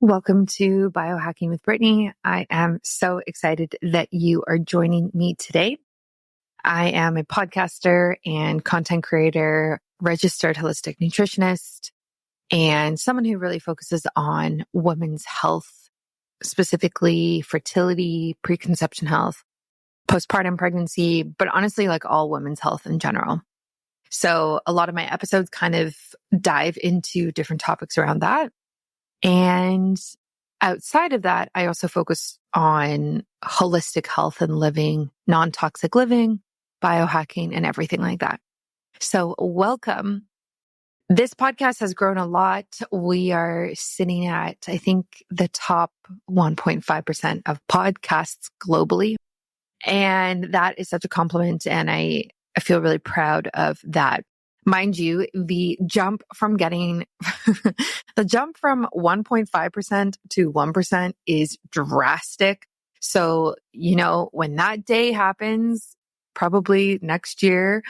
Welcome to Biohacking with Brittany. I am so excited that you are joining me today. I am a podcaster and content creator, registered holistic nutritionist, and someone who really focuses on women's health, specifically fertility, preconception health, postpartum pregnancy, but honestly, like all women's health in general. So a lot of my episodes kind of dive into different topics around that. And outside of that, I also focus on holistic health and living, non-toxic living, biohacking, and everything like that. So welcome. This podcast has grown a lot. We are sitting at, I think, the top 1.5% of podcasts globally. And that is such a compliment. And I feel really proud of that. Mind you, the jump from 1.5% to 1% is drastic. So, when that day happens, probably next year,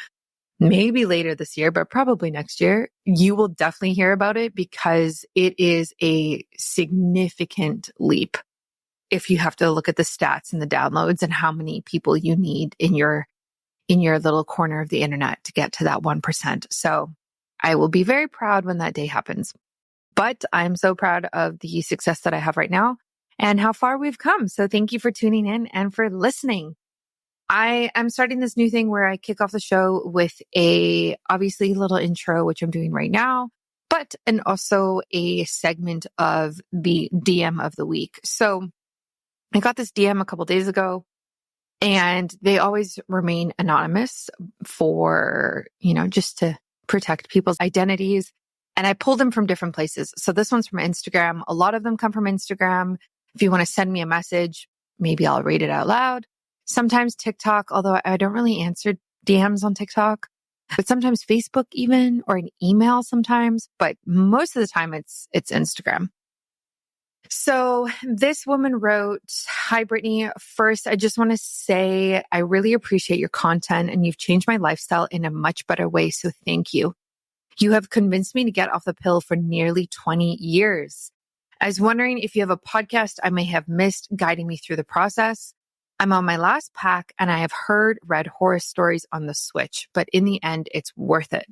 maybe later this year, but probably next year, you will definitely hear about it because it is a significant leap. If you have to look at the stats and the downloads and how many people you need in your little corner of the internet to get to that 1%. So I will be very proud when that day happens. But I'm so proud of the success that I have right now and how far we've come. So thank you for tuning in and for listening. I am starting this new thing where I kick off the show with obviously little intro, which I'm doing right now, and also a segment of the DM of the week. So I got this DM a couple days ago. And they always remain anonymous for, just to protect people's identities. And I pulled them from different places. So this one's from Instagram. A lot of them come from Instagram. If you want to send me a message, maybe I'll read it out loud. Sometimes TikTok, although I don't really answer DMs on TikTok, but sometimes Facebook even, or an email sometimes. But most of the time it's Instagram. So this woman wrote, "Hi, Brittany. First, I just want to say I really appreciate your content and you've changed my lifestyle in a much better way. So thank you. You have convinced me to get off the pill for nearly 20 years. I was wondering if you have a podcast I may have missed guiding me through the process. I'm on my last pack and I have read horror stories on the switch, but in the end, it's worth it.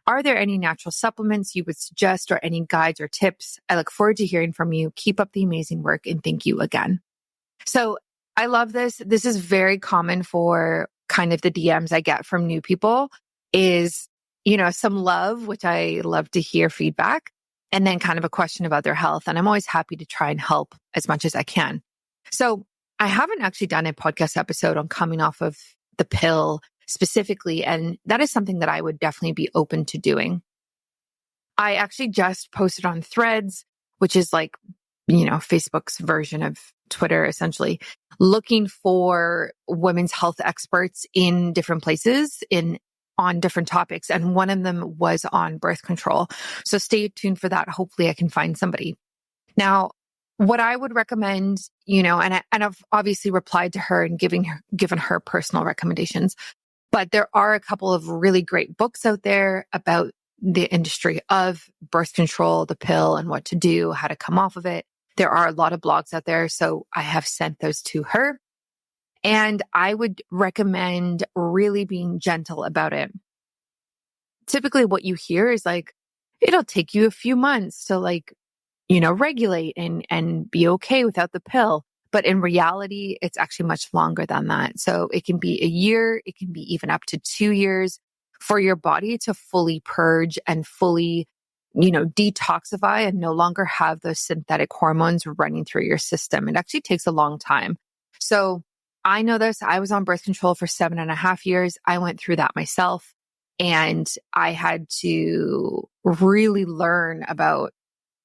Are there any natural supplements you would suggest or any guides or tips? I look forward to hearing from you. Keep up the amazing work and thank you again." So I love this. This is very common for kind of the DMs I get from new people is, some love, which I love to hear feedback, and then kind of a question about their health. And I'm always happy to try and help as much as I can. So I haven't actually done a podcast episode on coming off of the pill specifically. And that is something that I would definitely be open to doing. I actually just posted on Threads, which is like, Facebook's version of Twitter, essentially, looking for women's health experts in different places on different topics. And one of them was on birth control. So stay tuned for that. Hopefully I can find somebody. Now, what I would recommend, and I've obviously replied to her and given her personal recommendations. But there are a couple of really great books out there about the industry of birth control, the pill, and what to do, how to come off of it. There are a lot of blogs out there. So I have sent those to her. And I would recommend really being gentle about it. Typically what you hear is like, it'll take you a few months to regulate and be okay without the pill. But in reality, it's actually much longer than that. So it can be a year, it can be even up to 2 years for your body to fully purge and fully, detoxify and no longer have those synthetic hormones running through your system. It actually takes a long time. So I know this. I was on birth control for 7.5 years. I went through that myself and I had to really learn about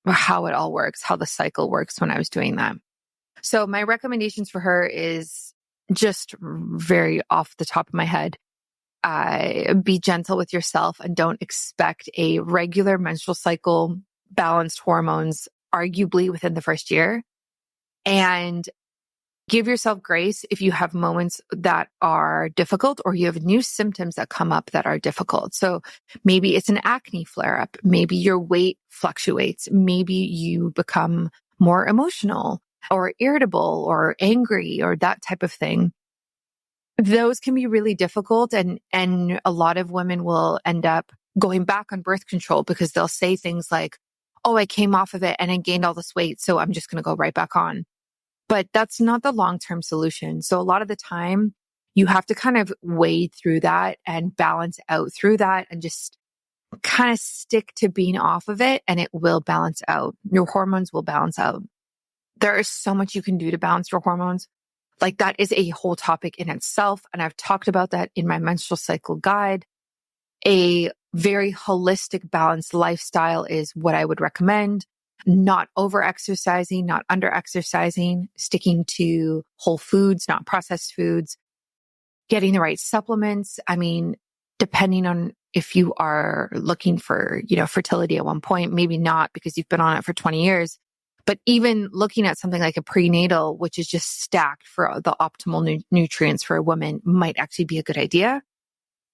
how it all works, how the cycle works when I was doing that. So my recommendations for her is just very off the top of my head. Be gentle with yourself and don't expect a regular menstrual cycle, balanced hormones, arguably within the first year. And give yourself grace if you have moments that are difficult or you have new symptoms that come up that are difficult. So maybe it's an acne flare up. Maybe your weight fluctuates. Maybe you become more emotional or irritable or angry or that type of thing. Those can be really difficult. And a lot of women will end up going back on birth control because they'll say things like, oh, I came off of it and I gained all this weight, so I'm just going to go right back on. But that's not the long-term solution. So a lot of the time you have to kind of wade through that and balance out through that and just kind of stick to being off of it, and it will balance out. Your hormones will balance out. There is so much you can do to balance your hormones. Like, that is a whole topic in itself. And I've talked about that in my menstrual cycle guide. A very holistic, balanced lifestyle is what I would recommend. Not over exercising, not under exercising, sticking to whole foods, not processed foods, getting the right supplements. I mean, depending on if you are looking for, fertility at one point, maybe not because you've been on it for 20 years. But even looking at something like a prenatal, which is just stacked for the optimal nutrients for a woman, might actually be a good idea.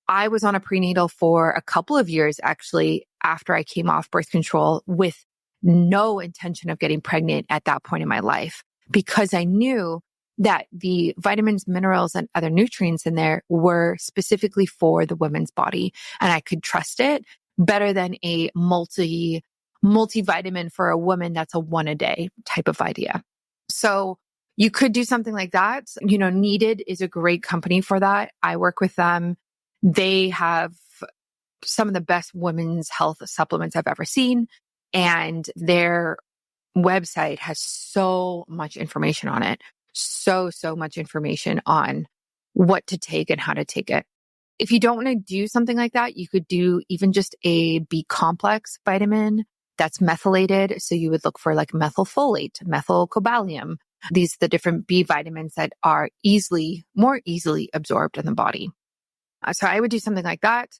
I was on a prenatal for a couple of years, actually, after I came off birth control with no intention of getting pregnant at that point in my life, because I knew that the vitamins, minerals, and other nutrients in there were specifically for the woman's body. And I could trust it better than a multivitamin for a woman that's a one a day type of idea. So you could do something like that. Needed is a great company for that. I work with them. They have some of the best women's health supplements I've ever seen. And their website has so much information on it. So much information on what to take and how to take it. If you don't want to do something like that, you could do even just a B complex vitamin that's methylated. So you would look for like methylfolate, methylcobalamin. These are the different B vitamins that are more easily absorbed in the body. So I would do something like that.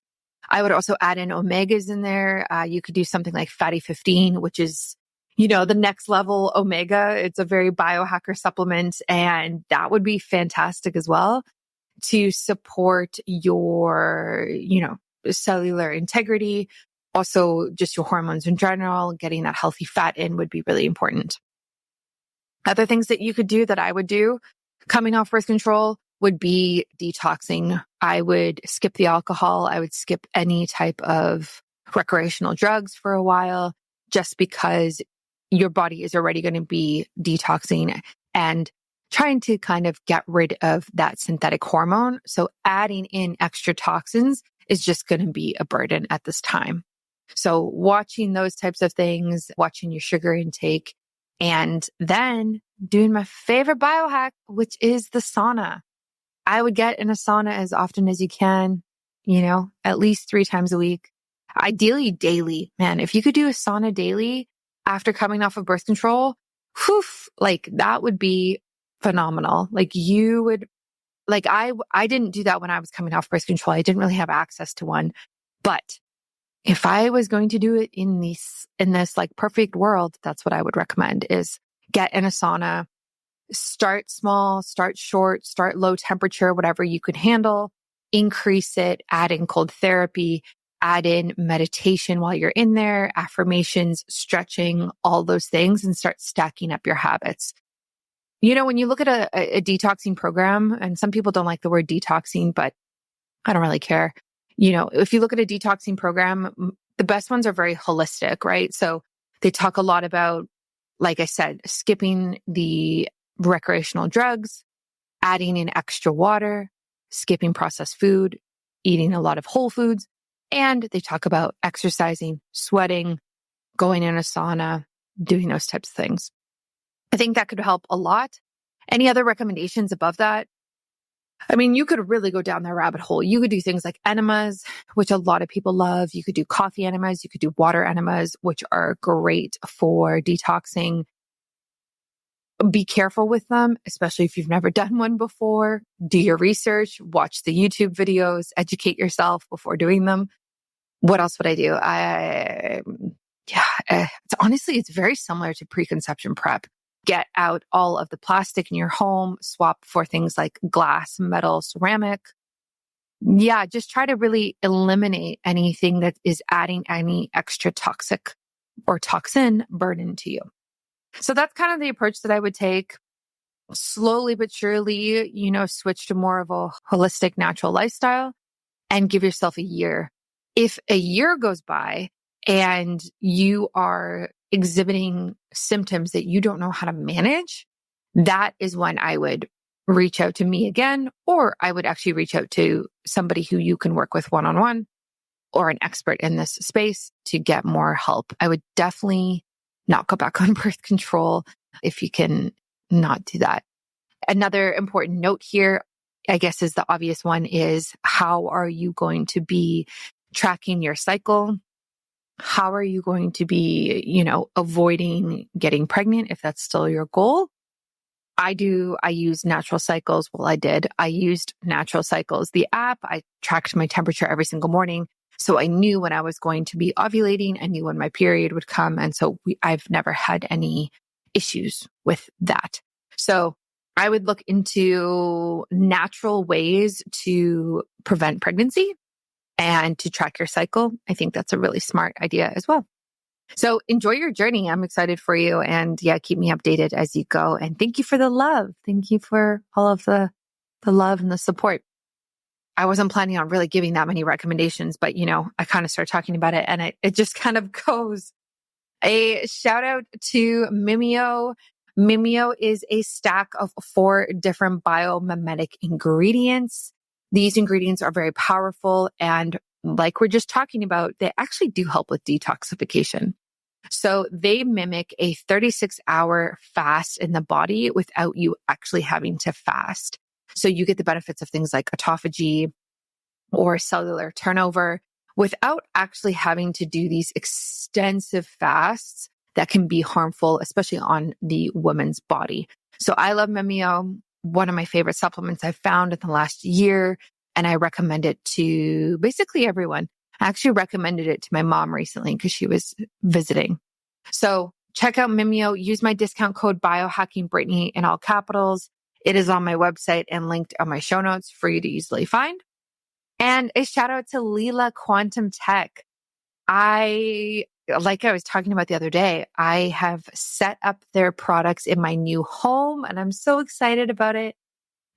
I would also add in omegas in there. You could do something like Fatty 15, which is, the next level omega. It's a very biohacker supplement, and that would be fantastic as well to support your, cellular integrity. Also, just your hormones in general, getting that healthy fat in would be really important. Other things that you could do that I would do coming off birth control would be detoxing. I would skip the alcohol. I would skip any type of recreational drugs for a while, just because your body is already going to be detoxing and trying to kind of get rid of that synthetic hormone. So adding in extra toxins is just going to be a burden at this time. So watching those types of things, watching your sugar intake, and then doing my favorite biohack, which is the sauna. I would get in a sauna as often as you can, at least 3 times a week. Ideally daily. Man, if you could do a sauna daily after coming off of birth control, that would be phenomenal. I didn't do that when I was coming off birth control. I didn't really have access to one. But if I was going to do it in this like perfect world, that's what I would recommend is get in a sauna, start small, start short, start low temperature, whatever you could handle, increase it, add in cold therapy, add in meditation while you're in there, affirmations, stretching, all those things, and start stacking up your habits. When you look at a detoxing program, and some people don't like the word detoxing, but I don't really care. If you look at a detoxing program, the best ones are very holistic, right? So they talk a lot about, like I said, skipping the recreational drugs, adding in extra water, skipping processed food, eating a lot of whole foods. And they talk about exercising, sweating, going in a sauna, doing those types of things. I think that could help a lot. Any other recommendations above that? I mean, you could really go down that rabbit hole. You could do things like enemas, which a lot of people love. You could do coffee enemas. You could do water enemas, which are great for detoxing. Be careful with them, especially if you've never done one before. Do your research, watch the YouTube videos, educate yourself before doing them. What else would I do? It's very similar to preconception prep. Get out all of the plastic in your home, swap for things like glass, metal, ceramic. Yeah, just try to really eliminate anything that is adding any extra toxic or toxin burden to you. So that's kind of the approach that I would take. Slowly but surely, switch to more of a holistic, natural lifestyle and give yourself a year. If a year goes by and you are exhibiting symptoms that you don't know how to manage, that is when I would reach out to me again, or I would actually reach out to somebody who you can work with one-on-one or an expert in this space to get more help. I would definitely not go back on birth control if you can not do that. Another important note here, I guess, is the obvious one, is how are you going to be tracking your cycle? How are you going to be, avoiding getting pregnant if that's still your goal? I use Natural Cycles. Well, I used Natural Cycles, the app. I tracked my temperature every single morning. So I knew when I was going to be ovulating. I knew when my period would come. And so I've never had any issues with that. So I would look into natural ways to prevent pregnancy and to track your cycle. I think that's a really smart idea as well. So enjoy your journey. I'm excited for you. And yeah, keep me updated as you go. And thank you for the love. Thank you for all of the love and the support. I wasn't planning on really giving that many recommendations, but I kind of started talking about it and it just kind of goes. A shout out to Mimeo. Mimeo is a stack of 4 different biomimetic ingredients. These ingredients are very powerful. And like we're just talking about, they actually do help with detoxification. So they mimic a 36-hour fast in the body without you actually having to fast. So you get the benefits of things like autophagy or cellular turnover without actually having to do these extensive fasts that can be harmful, especially on the woman's body. So I love Mimeo, one of my favorite supplements I've found in the last year, and I recommend it to basically everyone. I actually recommended it to my mom recently because she was visiting. So check out Mimeo. Use my discount code biohackingbrittany in all capitals. It is on my website and linked on my show notes for you to easily find. And a shout out to Leela Quantum Tech. Like I was talking about the other day, I have set up their products in my new home and I'm so excited about it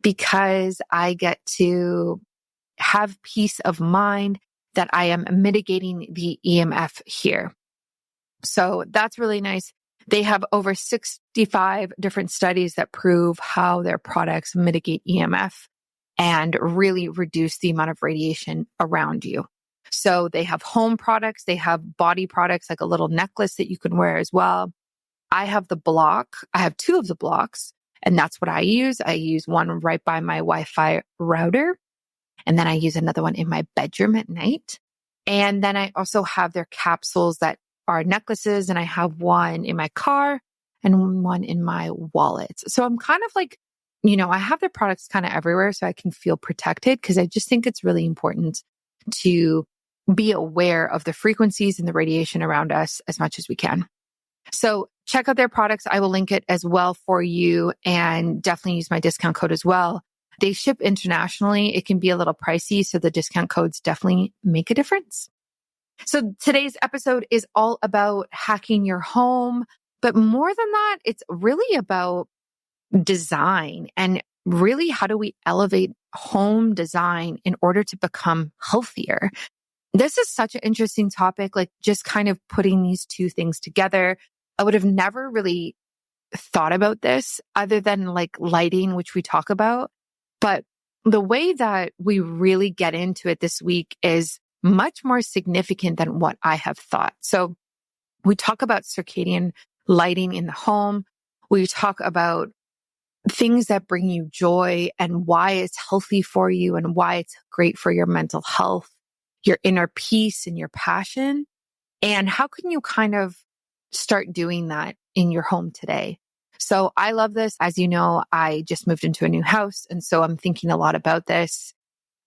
because I get to have peace of mind that I am mitigating the EMF here. So that's really nice. They have over 65 different studies that prove how their products mitigate EMF and really reduce the amount of radiation around you. So they have home products. They have body products like a little necklace that you can wear as well. I have the block. I have 2 of the blocks, and that's what I use. I use one right by my Wi-Fi router, and then I use another one in my bedroom at night. And then I also have their capsules that are necklaces, and I have one in my car and one in my wallet. So I'm kind of like, I have their products kind of everywhere so I can feel protected because I just think it's really important to be aware of the frequencies and the radiation around us as much as we can. So check out their products. I will link it as well for you and definitely use my discount code as well. They ship internationally. It can be a little pricey, so the discount codes definitely make a difference. So today's episode is all about hacking your home, but more than that, it's really about design and really how do we elevate home design in order to become healthier. This is such an interesting topic, like just kind of putting these 2 things together. I would have never really thought about this other than like lighting, which we talk about. But the way that we really get into it this week is much more significant than what I have thought. So we talk about circadian lighting in the home. We talk about things that bring you joy and why it's healthy for you and why it's great for your mental health, your inner peace and your passion. And how can you kind of start doing that in your home today? So I love this. As you know, I just moved into a new house. And so I'm thinking a lot about this.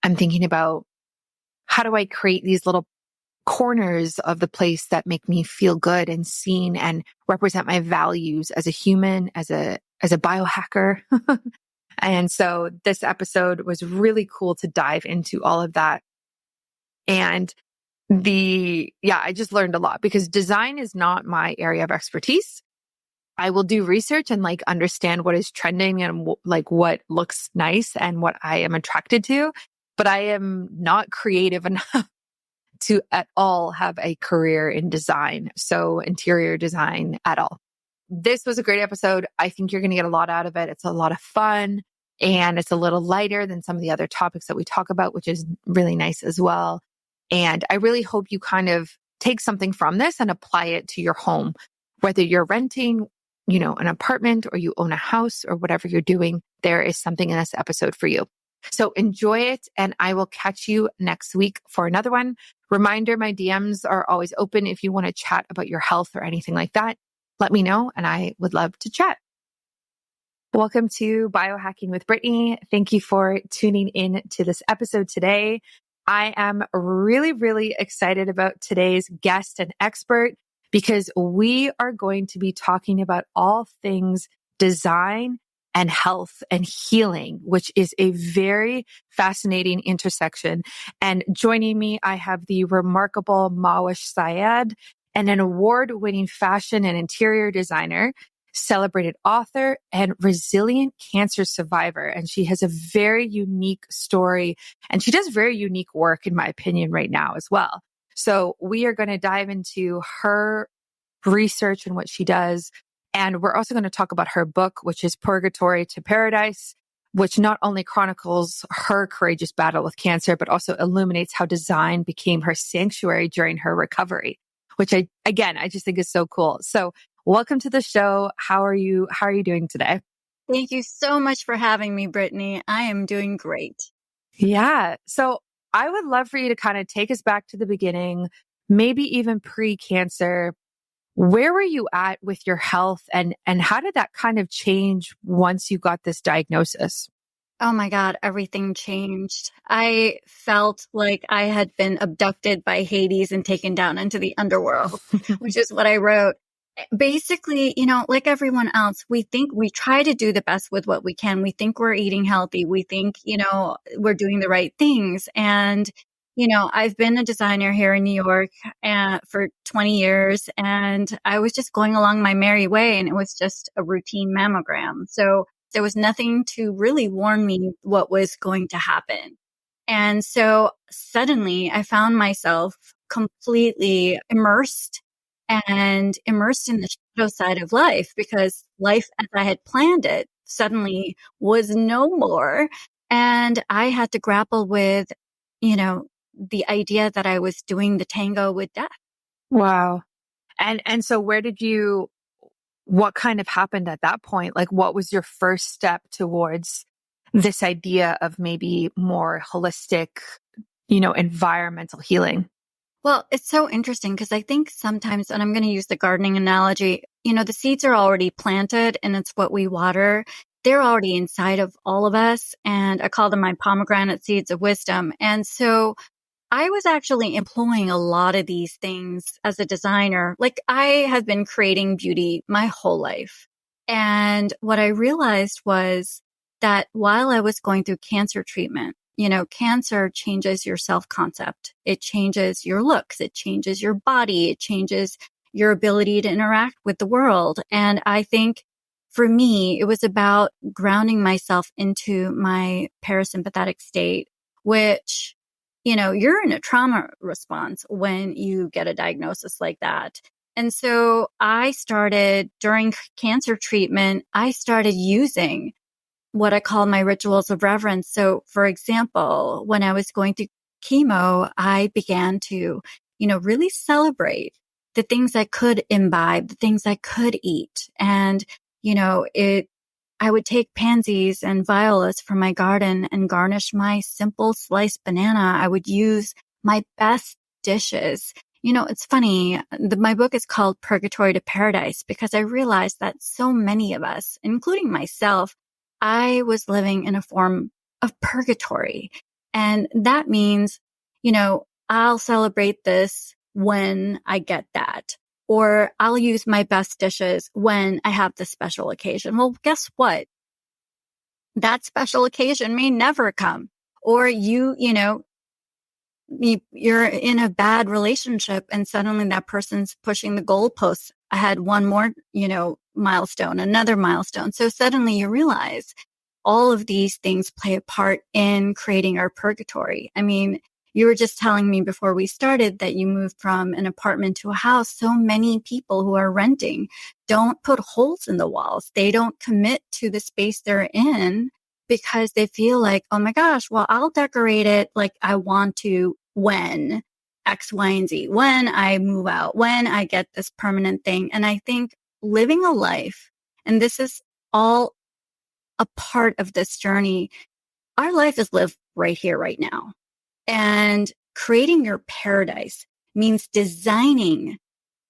I'm thinking about how do I create these little corners of the place that make me feel good and seen and represent my values as a human, as a biohacker. And so this episode was really cool to dive into all of that. And I just learned a lot because design is not my area of expertise. I will do research and like understand what is trending and like what looks nice and what I am attracted to. But I am not creative enough to at all have a career in design. So interior design at all. This was a great episode. I think you're going to get a lot out of it. It's a lot of fun and it's a little lighter than some of the other topics that we talk about, which is really nice as well. And I really hope you kind of take something from this and apply it to your home, whether you're renting, an apartment or you own a house or whatever you're doing, there is something in this episode for you. So enjoy it. And I will catch you next week for another one. Reminder, my DMs are always open. If you want to chat about your health or anything like that, let me know. And I would love to chat. Welcome to Biohacking with Brittany. Thank you for tuning in to this episode today. I am really, really excited about today's guest and expert because we are going to be talking about all things design and health and healing, which is a very fascinating intersection. And joining me, I have the remarkable Mahwish Syed, and an award-winning fashion and interior designer, celebrated author, and resilient cancer survivor. And she has a very unique story, and she does very unique work, in my opinion, right now as well. So we are going to dive into her research and what she does. And we're also going to talk about her book, which is Purgatory to Paradise, which not only chronicles her courageous battle with cancer, but also illuminates how design became her sanctuary during her recovery, which I just think is so cool. So welcome to the show. How are you doing today? Thank you so much for having me, Brittany. I am doing great. Yeah. So I would love for you to kind of take us back to the beginning, maybe even pre-cancer. Where were you at with your health and how did that kind of change once you got this diagnosis? Oh my God, everything changed. I felt like I had been abducted by Hades and taken down into the underworld, which is what I wrote. Basically, like everyone else, we try to do the best with what we can. We think we're eating healthy. We think, we're doing the right things. And, I've been a designer here in New York for 20 years, and I was just going along my merry way, and it was just a routine mammogram. So there was nothing to really warn me what was going to happen. And so suddenly I found myself completely immersed in the shadow side of life, because life as I had planned it suddenly was no more. And I had to grapple with, the idea that I was doing the tango with death. Wow. And so what kind of happened at that point? Like, what was your first step towards this idea of maybe more holistic, environmental healing? Well, it's so interesting because I think sometimes, and I'm going to use the gardening analogy, the seeds are already planted and it's what we water. They're already inside of all of us. And I call them my pomegranate seeds of wisdom. And so I was actually employing a lot of these things as a designer. Like, I have been creating beauty my whole life. And what I realized was that while I was going through cancer treatment, cancer changes your self-concept. It changes your looks. It changes your body. It changes your ability to interact with the world. And I think for me, it was about grounding myself into my parasympathetic state, which, you're in a trauma response when you get a diagnosis like that. And so during cancer treatment, I started using what I call my rituals of reverence. So, for example, when I was going through chemo, I began to, really celebrate the things I could imbibe, the things I could eat. And, I would take pansies and violas from my garden and garnish my simple sliced banana. I would use my best dishes. It's funny. My book is called Purgatory to Paradise because I realized that so many of us, including myself, I was living in a form of purgatory. And that means, I'll celebrate this when I get that, or I'll use my best dishes when I have this special occasion. Well, guess what? That special occasion may never come, or you're in a bad relationship and suddenly that person's pushing the goalposts. I had one more, milestone, another milestone. So suddenly you realize all of these things play a part in creating our purgatory. I mean, you were just telling me before we started that you moved from an apartment to a house. So many people who are renting don't put holes in the walls. They don't commit to the space they're in because they feel like, oh my gosh, well, I'll decorate it like I want to when X, Y, and Z, when I move out, when I get this permanent thing. And I think living a life, and this is all a part of this journey, our life is lived right here, right now. And creating your paradise means designing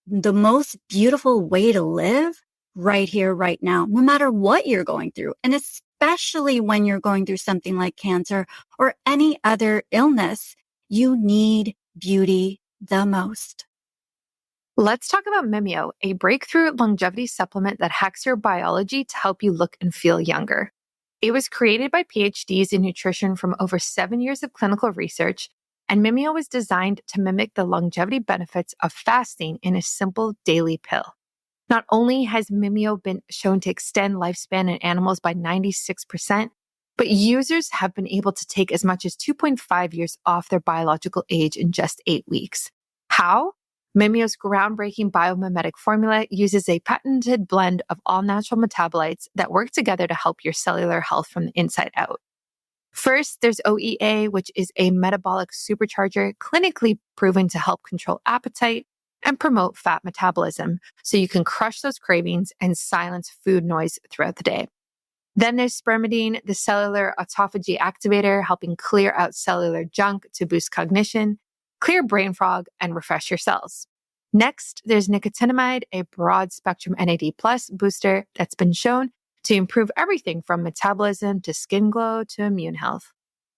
the most beautiful way to live right here, right now, no matter what you're going through. And especially when you're going through something like cancer or any other illness, you need beauty the most. Let's talk about Mimeo, a breakthrough longevity supplement that hacks your biology to help you look and feel younger. It was created by PhDs in nutrition from over 7 years of clinical research, and Mimeo was designed to mimic the longevity benefits of fasting in a simple daily pill. Not only has Mimeo been shown to extend lifespan in animals by 96%, but users have been able to take as much as 2.5 years off their biological age in just 8 weeks. How? Mimeo's groundbreaking biomimetic formula uses a patented blend of all natural metabolites that work together to help your cellular health from the inside out. First, there's OEA, which is a metabolic supercharger clinically proven to help control appetite and promote fat metabolism, so you can crush those cravings and silence food noise throughout the day. Then there's spermidine, the cellular autophagy activator, helping clear out cellular junk to boost cognition, clear brain fog, and refresh your cells. Next, there's nicotinamide, a broad-spectrum NAD+ booster that's been shown to improve everything from metabolism to skin glow to immune health.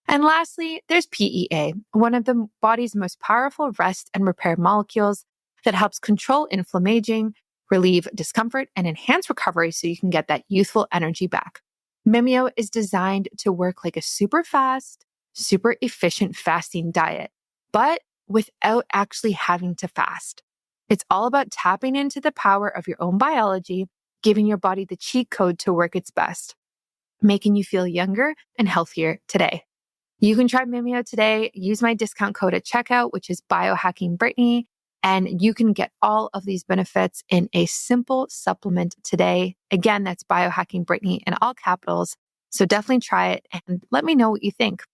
And lastly, there's PEA, one of the body's most powerful rest and repair molecules that helps control inflammation, relieve discomfort, and enhance recovery so you can get that youthful energy back. Mimeo is designed to work like a super fast, super efficient fasting diet, but without actually having to fast. It's all about tapping into the power of your own biology, giving your body the cheat code to work its best, making you feel younger and healthier today. You can try Mimeo today. Use my discount code at checkout, which is biohackingbrittany, and you can get all of these benefits in a simple supplement today. Again, that's biohackingbrittany in all capitals. So definitely try it and let me know what you think.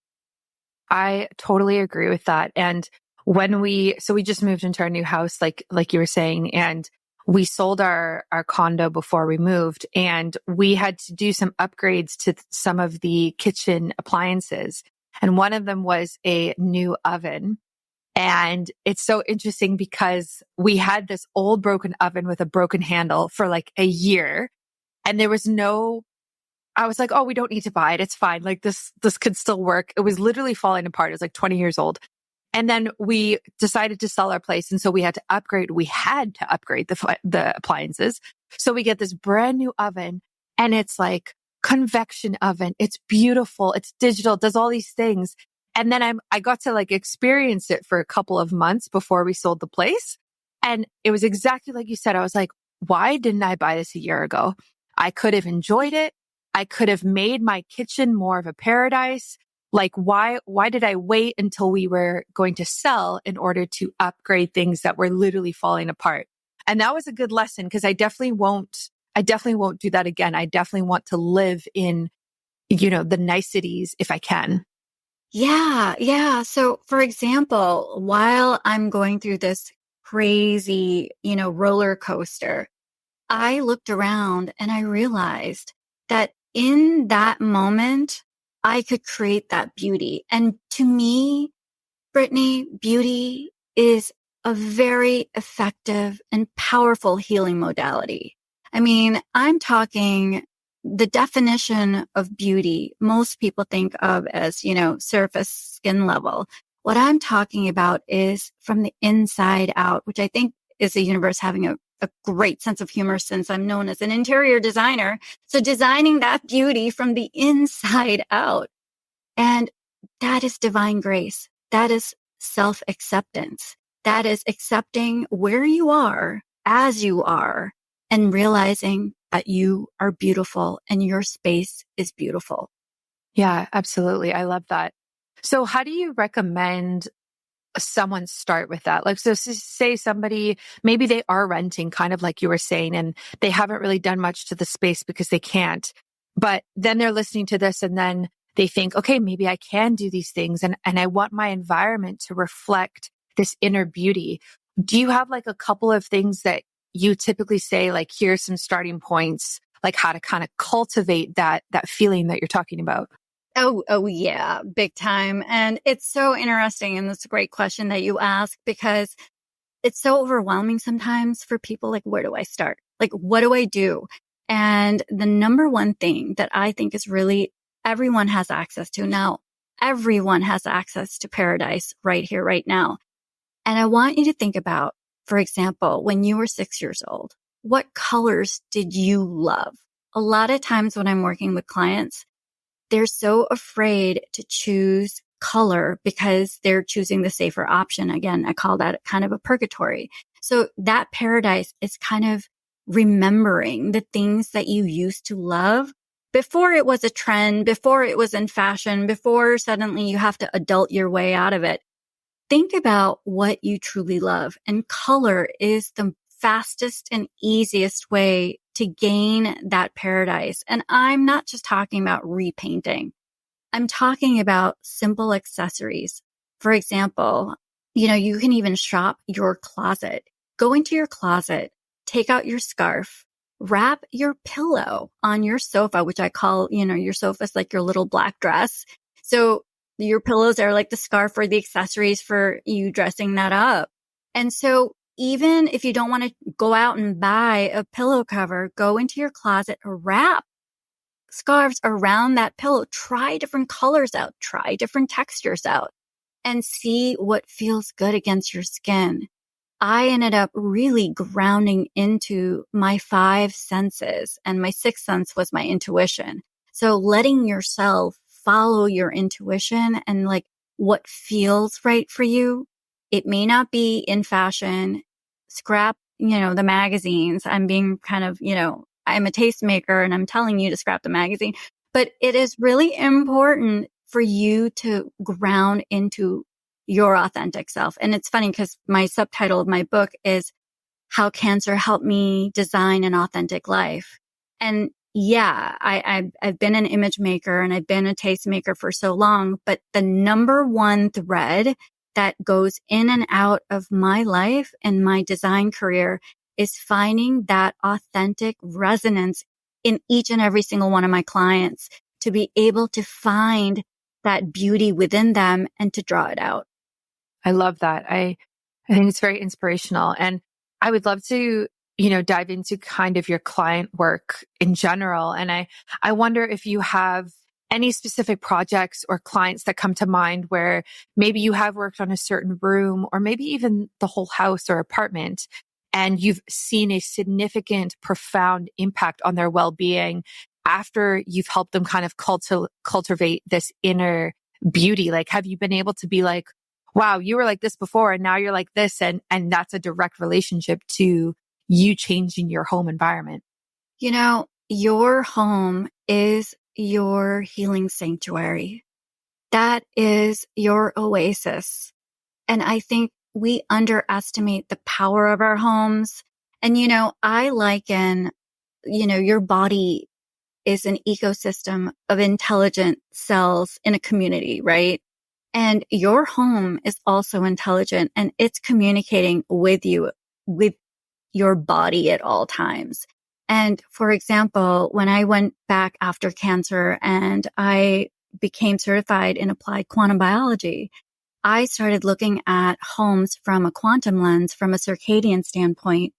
I totally agree with that. And we just moved into our new house, like you were saying, and we sold our condo before we moved, and we had to do some upgrades to some of the kitchen appliances. And one of them was a new oven. And it's so interesting because we had this old broken oven with a broken handle for like a year, and I was like, oh, we don't need to buy it. It's fine. Like this could still work. It was literally falling apart. It was like 20 years old. And then we decided to sell our place. And so we had to upgrade. We had to upgrade the appliances. So we get this brand new oven, and it's like convection oven. It's beautiful. It's digital. It does all these things. And then I got to like experience it for a couple of months before we sold the place. And it was exactly like you said. I was like, why didn't I buy this a year ago? I could have enjoyed it. I could have made my kitchen more of a paradise. Like, why did I wait until we were going to sell in order to upgrade things that were literally falling apart? And that was a good lesson, because I definitely won't do that again. I definitely want to live in, the niceties if I can. Yeah. So for example, while I'm going through this crazy, roller coaster, I looked around and I realized that in that moment, I could create that beauty. And to me, Brittany, beauty is a very effective and powerful healing modality. I mean, I'm talking the definition of beauty. Most people think of as, surface skin level. What I'm talking about is from the inside out, which I think is the universe having a great sense of humor, since I'm known as an interior designer. So designing that beauty from the inside out. And that is divine grace. That is self-acceptance. That is accepting where you are as you are and realizing that you are beautiful and your space is beautiful. Yeah, absolutely. I love that. So how do you recommend someone start with that? Like, so say somebody, maybe they are renting, kind of like you were saying, and they haven't really done much to the space because they can't, but then they're listening to this and then they think, okay, maybe I can do these things. And I want my environment to reflect this inner beauty. Do you have like a couple of things that you typically say, like, here's some starting points, like how to kind of cultivate that feeling that you're talking about? Oh yeah, big time. And it's so interesting. And that's a great question that you ask because it's so overwhelming sometimes for people. Like, where do I start? Like, what do I do? And the number one thing that I think is really everyone has access to now. Everyone has access to paradise right here, right now. And I want you to think about, for example, when you were 6 years old, what colors did you love? A lot of times when I'm working with clients, they're so afraid to choose color because they're choosing the safer option. Again, I call that kind of a purgatory. So that paradise is kind of remembering the things that you used to love before it was a trend, before it was in fashion, before suddenly you have to adult your way out of it. Think about what you truly love, and color is the fastest and easiest way to gain that paradise. And I'm not just talking about repainting. I'm talking about simple accessories. For example, you can even shop your closet. Go into your closet, take out your scarf, wrap your pillow on your sofa, which I call, your sofa's like your little black dress. So your pillows are like the scarf or the accessories for you dressing that up. And so even if you don't want to go out and buy a pillow cover, go into your closet, wrap scarves around that pillow, try different colors out, try different textures out, and see what feels good against your skin. I ended up really grounding into my 5 senses, and my 6th sense was my intuition. So letting yourself follow your intuition and like what feels right for you. It may not be in fashion. Scrap, the magazines. I'm being kind of, I'm a tastemaker and I'm telling you to scrap the magazine, but it is really important for you to ground into your authentic self. And it's funny because my subtitle of my book is How Cancer Helped Me Design an Authentic Life. And yeah, I've been an image maker and I've been a tastemaker for so long, but the number one thread that goes in and out of my life and my design career is finding that authentic resonance in each and every single one of my clients to be able to find that beauty within them and to draw it out. I love that. I think it's very inspirational. And I would love to, dive into kind of your client work in general. And I wonder if you have any specific projects or clients that come to mind where maybe you have worked on a certain room or maybe even the whole house or apartment, and you've seen a significant, profound impact on their well-being after you've helped them kind of cultivate this inner beauty. Like, have you been able to be like, wow, you were like this before and now you're like this. And that's a direct relationship to you changing your home environment. Your home is your healing sanctuary. That is your oasis. And I think we underestimate the power of our homes. And, I liken, your body is an ecosystem of intelligent cells in a community, right? And your home is also intelligent and it's communicating with you, with your body at all times. And for example, when I went back after cancer and I became certified in applied quantum biology, I started looking at homes from a quantum lens, from a circadian standpoint,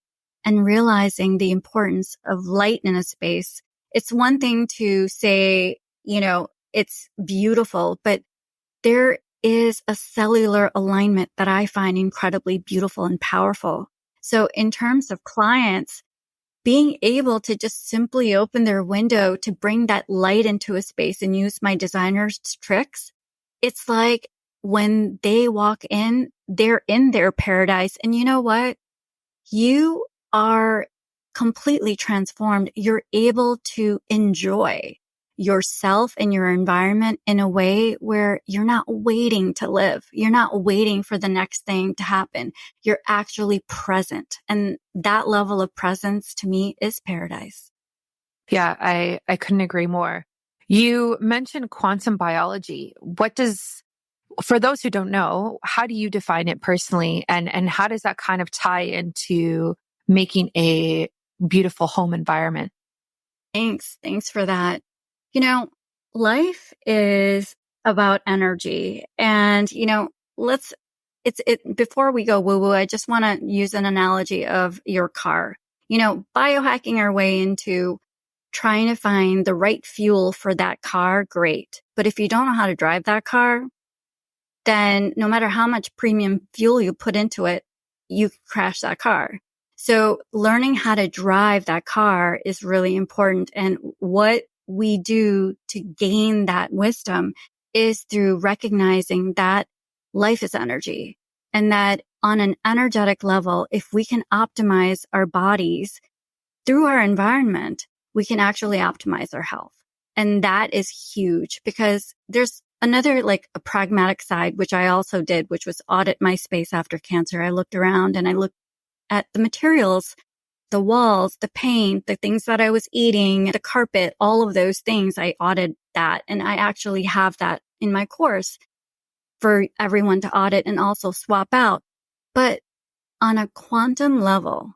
and realizing the importance of light in a space. It's one thing to say, it's beautiful, but there is a cellular alignment that I find incredibly beautiful and powerful. So in terms of clients, being able to just simply open their window to bring that light into a space and use my designer's tricks, it's like when they walk in, they're in their paradise. And you know what? You are completely transformed. You're able to enjoy yourself and your environment in a way where you're not waiting to live. You're not waiting for the next thing to happen. You're actually present. And that level of presence to me is paradise. Yeah, I couldn't agree more. You mentioned quantum biology. For those who don't know, how do you define it personally? And how does that kind of tie into making a beautiful home environment? Thanks for that. Life is about energy. And, before we go woo woo, I just want to use an analogy of your car. Biohacking our way into trying to find the right fuel for that car, great. But if you don't know how to drive that car, then no matter how much premium fuel you put into it, you crash that car. So learning how to drive that car is really important. And what we do to gain that wisdom is through recognizing that life is energy, and that on an energetic level, if we can optimize our bodies through our environment, we can actually optimize our health. And that is huge, because there's another, like a pragmatic side, which I also did, which was audit my space after cancer. I looked around and I looked at the materials, the walls, the paint, the things that I was eating, the carpet, all of those things. I audited that. And I actually have that in my course for everyone to audit and also swap out. But on a quantum level,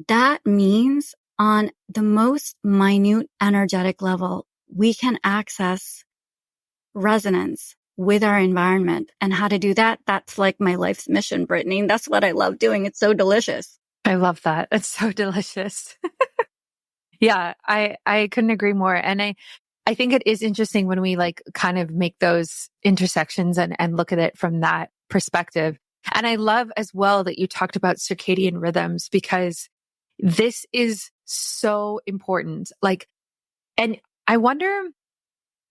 that means on the most minute energetic level, we can access resonance with our environment. And how to do that, that's like my life's mission, Brittany. That's what I love doing. It's so delicious. I love that. It's so delicious. Yeah, I couldn't agree more. And I think it is interesting when we like kind of make those intersections and look at it from that perspective. And I love as well that you talked about circadian rhythms, because this is so important. And I wonder,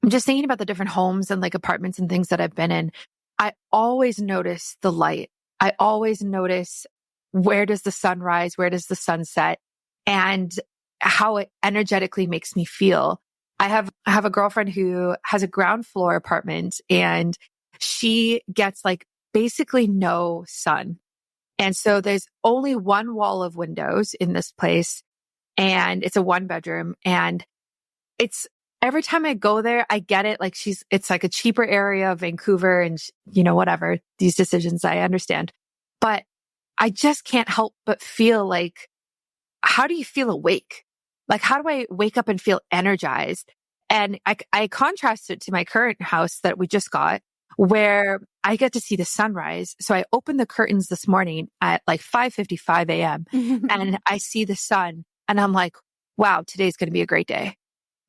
I'm just thinking about the different homes and like apartments and things that I've been in. I always notice the light. I always notice, where does the sun rise? Where does the sun set? And how it energetically makes me feel. I have a girlfriend who has a ground floor apartment, and she gets like basically no sun. And so there's only one wall of windows in this place, and it's a 1-bedroom, and it's every time I go there, I get it. Like it's like a cheaper area of Vancouver, and whatever, these decisions I understand, but I just can't help but feel like, how do you feel awake? Like, how do I wake up and feel energized? And I contrast it to my current house that we just got, where I get to see the sunrise. So I opened the curtains this morning at like 5:55 a.m. and I see the sun, and I'm like, wow, today's going to be a great day.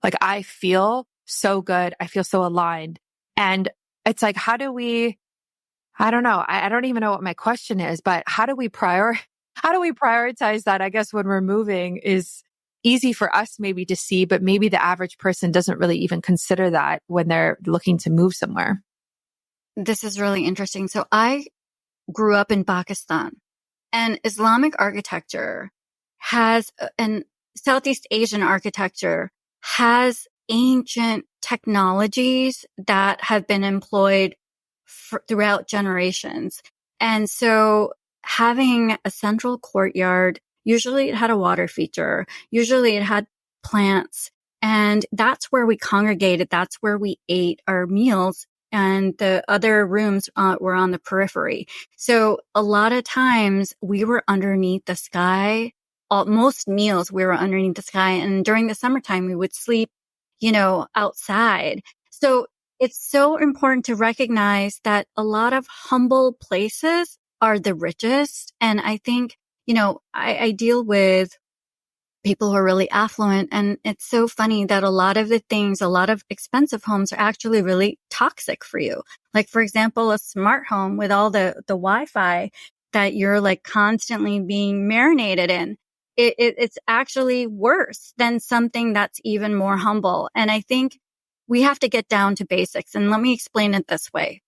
Like, I feel so good. I feel so aligned. And it's like, I don't know. I don't even know what my question is, but how do we prioritize that? I guess when we're moving is easy for us maybe to see, but maybe the average person doesn't really even consider that when they're looking to move somewhere. This is really interesting. So I grew up in Pakistan, and Islamic architecture and Southeast Asian architecture has ancient technologies that have been employed throughout generations. And so having a central courtyard, usually it had a water feature, usually it had plants, and that's where we congregated. That's where we ate our meals. And the other rooms were on the periphery. So a lot of times we were underneath the sky. Most meals we were underneath the sky. And during the summertime, we would sleep, outside. So it's so important to recognize that a lot of humble places are the richest. And I think, I deal with people who are really affluent, and it's so funny that a lot of expensive homes are actually really toxic for you. Like, for example, a smart home with all the Wi-Fi that you're like constantly being marinated in. It's actually worse than something that's even more humble. And I think we have to get down to basics. And let me explain it this way.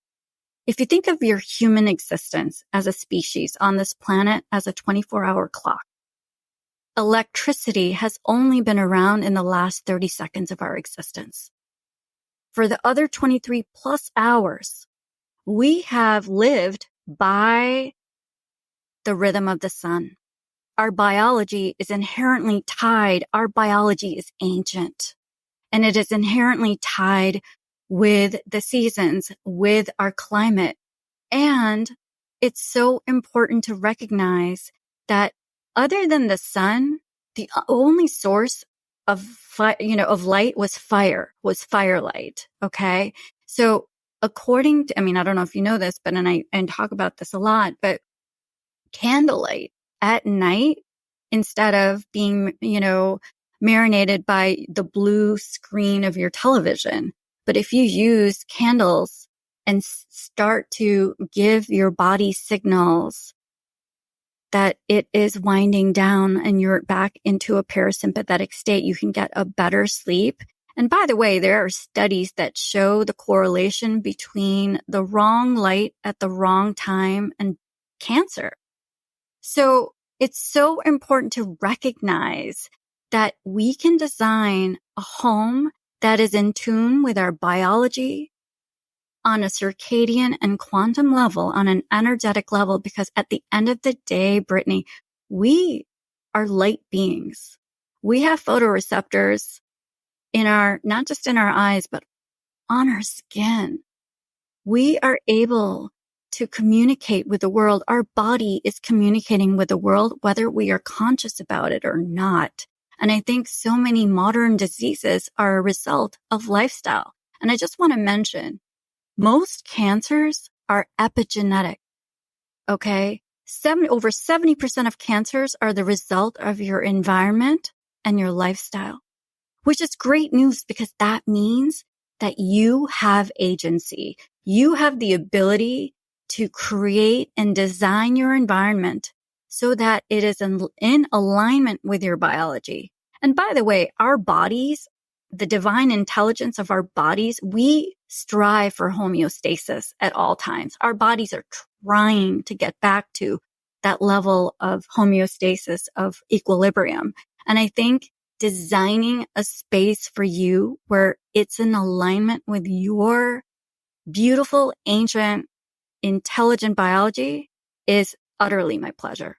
If you think of your human existence as a species on this planet as a 24-hour clock, electricity has only been around in the last 30 seconds of our existence. For the other 23 plus hours, we have lived by the rhythm of the sun. Our biology is inherently tied. Our biology is ancient, and it is inherently tied with the seasons, with our climate. And it's so important to recognize that other than the sun, the only source of light was firelight. Okay. So according to, I don't know if you know this, but, and I talk about this a lot, but candlelight at night, instead of being, marinated by the blue screen of your television. But if you use candles and start to give your body signals that it is winding down and you're back into a parasympathetic state, you can get a better sleep. And by the way, there are studies that show the correlation between the wrong light at the wrong time and cancer. So it's so important to recognize that we can design a home that is in tune with our biology on a circadian and quantum level, on an energetic level, because at the end of the day, Brittany, we are light beings. We have photoreceptors in not just in our eyes, but on our skin. We are able to communicate with the world. Our body is communicating with the world, whether we are conscious about it or not. And I think so many modern diseases are a result of lifestyle. And I just want to mention, most cancers are epigenetic. Okay. Over 70% of cancers are the result of your environment and your lifestyle, which is great news because that means that you have agency. You have the ability to create and design your environment so that it is in alignment with your biology. And by the way, our bodies, the divine intelligence of our bodies, we strive for homeostasis at all times. Our bodies are trying to get back to that level of homeostasis, of equilibrium. And I think designing a space for you where it's in alignment with your beautiful, ancient, intelligent biology is utterly my pleasure.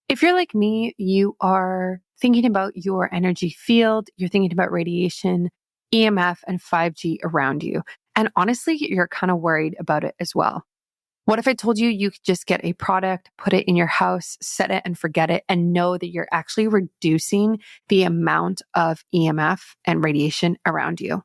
If you're like me, you are thinking about your energy field, you're thinking about radiation, EMF, and 5G around you. And honestly, you're kind of worried about it as well. What if I told you you could just get a product, put it in your house, set it and forget it, and know that you're actually reducing the amount of EMF and radiation around you?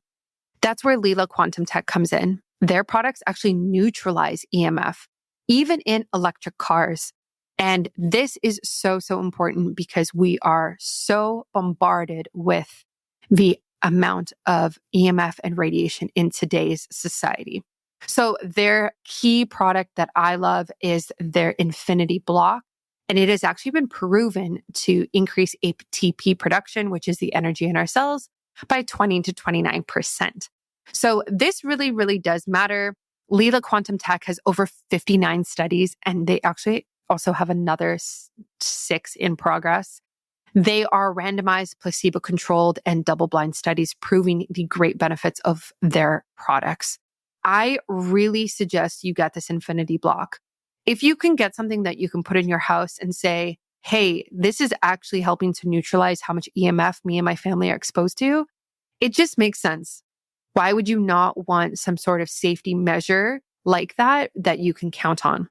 That's where Leela Quantum Tech comes in. Their products actually neutralize EMF, even in electric cars. And this is so, so important because we are so bombarded with the amount of EMF and radiation in today's society. So their key product that I love is their Infinity Block. And it has actually been proven to increase ATP production, which is the energy in our cells, by 20 to 29%. So this really, really does matter. Leela Quantum Tech has over 59 studies, and they actually also have another 6 in progress. They are randomized, placebo-controlled, and double-blind studies proving the great benefits of their products. I really suggest you get this Infinity Block. If you can get something that you can put in your house and say, hey, this is actually helping to neutralize how much EMF me and my family are exposed to, it just makes sense. Why would you not want some sort of safety measure like that you can count on?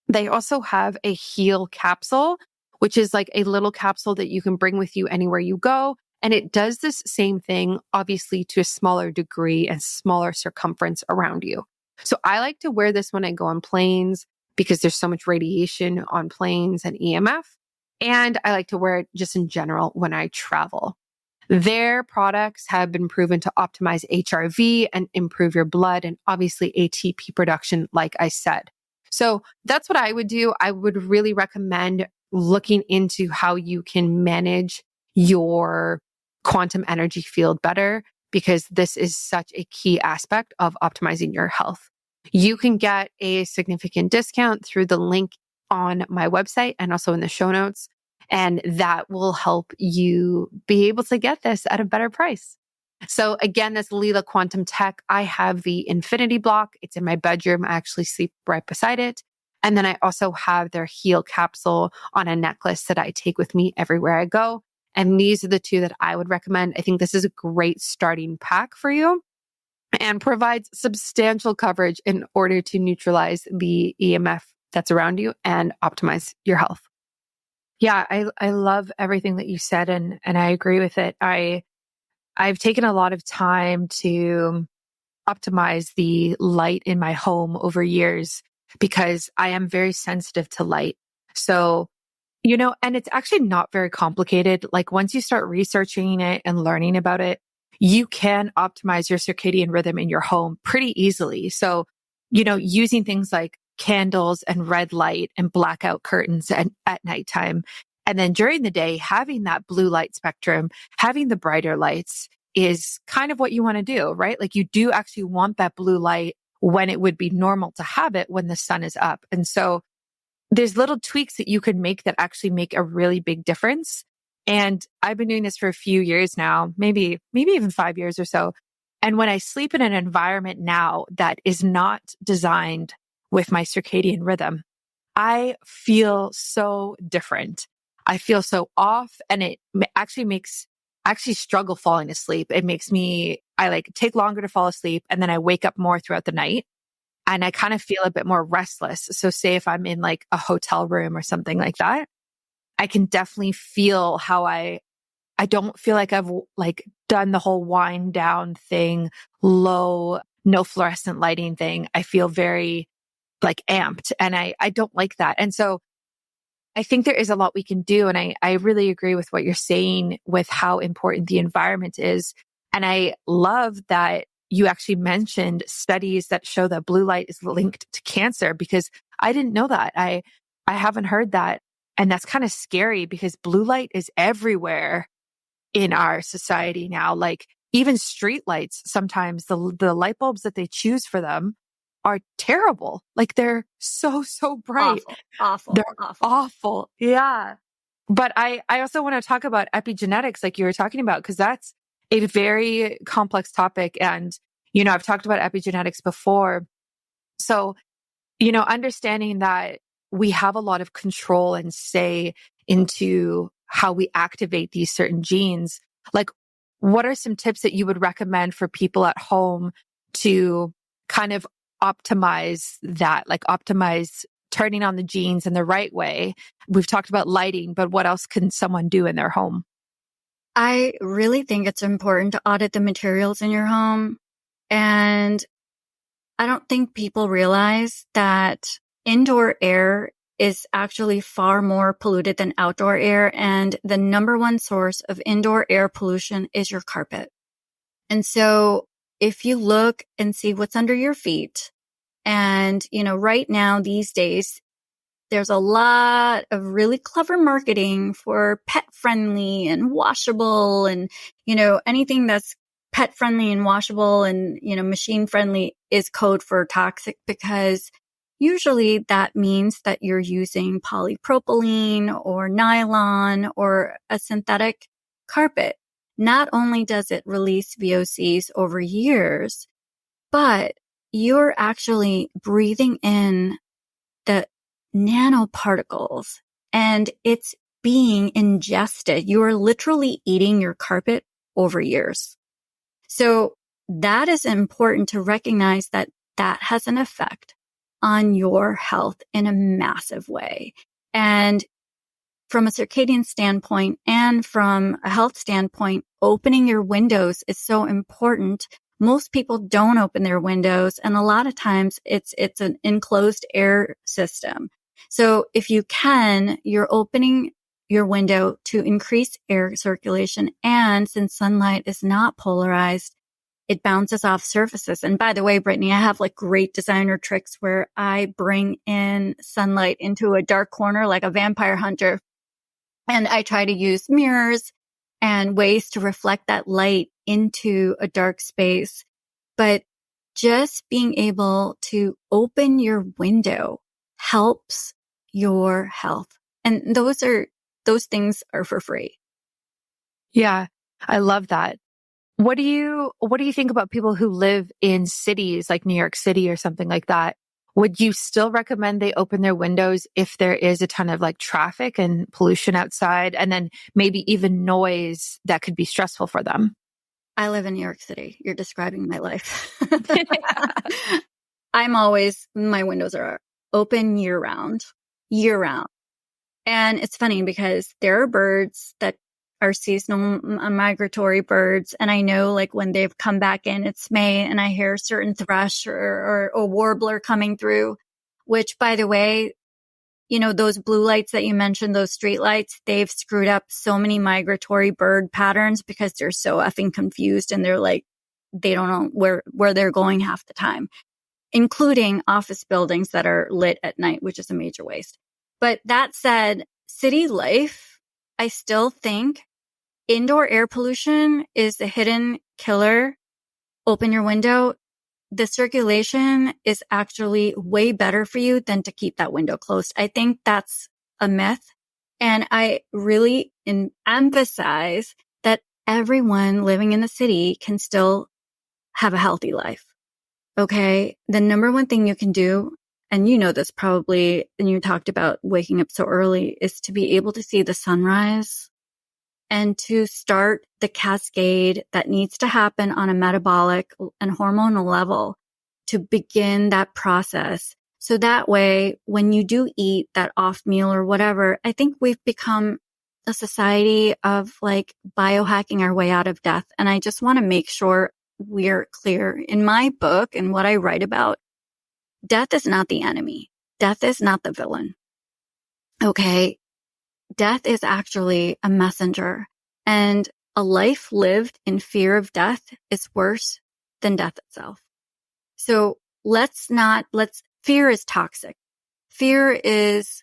They also have a Heal capsule, which is like a little capsule that you can bring with you anywhere you go. And it does this same thing, obviously to a smaller degree and smaller circumference around you. So I like to wear this when I go on planes because there's so much radiation on planes and EMF. And I like to wear it just in general when I travel. Their products have been proven to optimize HRV and improve your blood and obviously ATP production, like I said. So that's what I would do. I would really recommend looking into how you can manage your quantum energy field better, because this is such a key aspect of optimizing your health. You can get a significant discount through the link on my website and also in the show notes. And that will help you be able to get this at a better price. So again, this Lila Quantum Tech, I have the Infinity Block. It's in my bedroom. I actually sleep right beside it. And then I also have their Heal capsule on a necklace that I take with me everywhere I go. And these are the two that I would recommend. I think this is a great starting pack for you and provides substantial coverage in order to neutralize the EMF that's around you and optimize your health. Yeah, I love everything that you said and I agree with it. I've taken a lot of time to optimize the light in my home over years because I am very sensitive to light. So, and it's actually not very complicated. Like once you start researching it and learning about it, you can optimize your circadian rhythm in your home pretty easily. So, using things like candles and red light and blackout curtains at nighttime. And then during the day, having that blue light spectrum, having the brighter lights is kind of what you want to do, right? Like you do actually want that blue light when it would be normal to have it when the sun is up. And so there's little tweaks that you can make that actually make a really big difference. And I've been doing this for a few years now, maybe even 5 years or so. And when I sleep in an environment now that is not designed with my circadian rhythm, I feel so different. I feel so off and it actually makes, I actually struggle falling asleep. I like take longer to fall asleep and then I wake up more throughout the night and I kind of feel a bit more restless. So say if I'm in like a hotel room or something like that, I can definitely feel how I don't feel like I've like done the whole wind down thing, low, no fluorescent lighting thing. I feel very like amped and I don't like that. And so I think there is a lot we can do. And I really agree with what you're saying with how important the environment is. And I love that you actually mentioned studies that show that blue light is linked to cancer because I didn't know that. I haven't heard that. And that's kind of scary because blue light is everywhere in our society now. Like even street lights, sometimes the light bulbs that they choose for them are terrible. Like they're so bright. Awful. They're awful. Yeah. But I also want to talk about epigenetics like you were talking about, because that's a very complex topic. And, I've talked about epigenetics before. So, understanding that we have a lot of control and say into how we activate these certain genes. Like, what are some tips that you would recommend for people at home to kind of optimize that, like optimize turning on the genes in the right way? We've talked about lighting, but what else can someone do in their home? I really think it's important to audit the materials in your home. And I don't think people realize that indoor air is actually far more polluted than outdoor air. And the number one source of indoor air pollution is your carpet. And so if you look and see what's under your feet, and, right now these days, there's a lot of really clever marketing for pet friendly and washable and, anything that's pet friendly and washable and, machine friendly is code for toxic because usually that means that you're using polypropylene or nylon or a synthetic carpet. Not only does it release VOCs over years, but you're actually breathing in the nanoparticles and it's being ingested. You are literally eating your carpet over years. So that is important to recognize that that has an effect on your health in a massive way. And from a circadian standpoint and from a health standpoint, opening your windows is so important. Most people don't open their windows, and a lot of times it's an enclosed air system. So if you can, you're opening your window to increase air circulation. And since sunlight is not polarized, it bounces off surfaces. And by the way, Brittany, I have like great designer tricks where I bring in sunlight into a dark corner like a vampire hunter. And I try to use mirrors and ways to reflect that light into a dark space. But just being able to open your window helps your health. And those are those things are for free. Yeah, I love that. What do you think about people who live in cities like New York City or something like that? Would you still recommend they open their windows if there is a ton of like traffic and pollution outside, and then maybe even noise that could be stressful for them? I live in New York City. You're describing my life. My windows are open year round. And it's funny because there are birds that are seasonal migratory birds. And I know like when they've come back in, it's May, and I hear a certain thrush or a warbler coming through, which, by the way, those blue lights that you mentioned, those street lights, they've screwed up so many migratory bird patterns because they're so effing confused, and they're like, they don't know where they're going half the time, including office buildings that are lit at night, which is a major waste. But that said, city life, I still think indoor air pollution is a hidden killer. Open your window. The circulation is actually way better for you than to keep that window closed. I think that's a myth. And I really emphasize that everyone living in the city can still have a healthy life. Okay. The number one thing you can do, and you know this probably, and you talked about waking up so early, is to be able to see the sunrise and to start the cascade that needs to happen on a metabolic and hormonal level to begin that process. So that way, when you do eat that off meal or whatever, I think we've become a society of like biohacking our way out of death. And I just want to make sure we're clear. In my book and what I write about, death is not the enemy. Death is not the villain. Okay. Death is actually a messenger, and a life lived in fear of death is worse than death itself. So fear is toxic. Fear is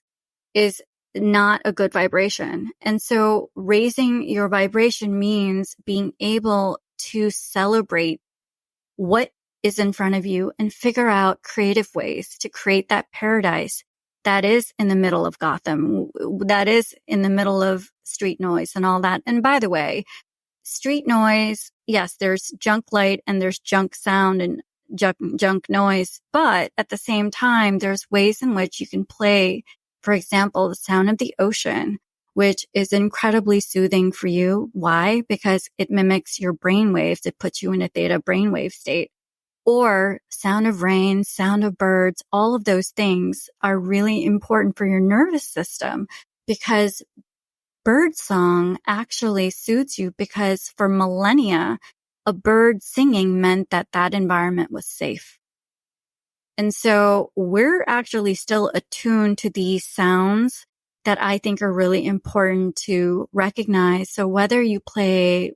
not a good vibration. And so raising your vibration means being able to celebrate what is in front of you and figure out creative ways to create that paradise that is in the middle of Gotham, that is in the middle of street noise and all that. And by the way, street noise, yes, there's junk light and there's junk sound and junk noise. But at the same time, there's ways in which you can play, for example, the sound of the ocean, which is incredibly soothing for you. Why? Because it mimics your brain waves. It puts you in a theta brainwave state. Or sound of rain, sound of birds, all of those things are really important for your nervous system, because bird song actually soothes you, because for millennia, a bird singing meant that that environment was safe. And so we're actually still attuned to these sounds that I think are really important to recognize. So whether you play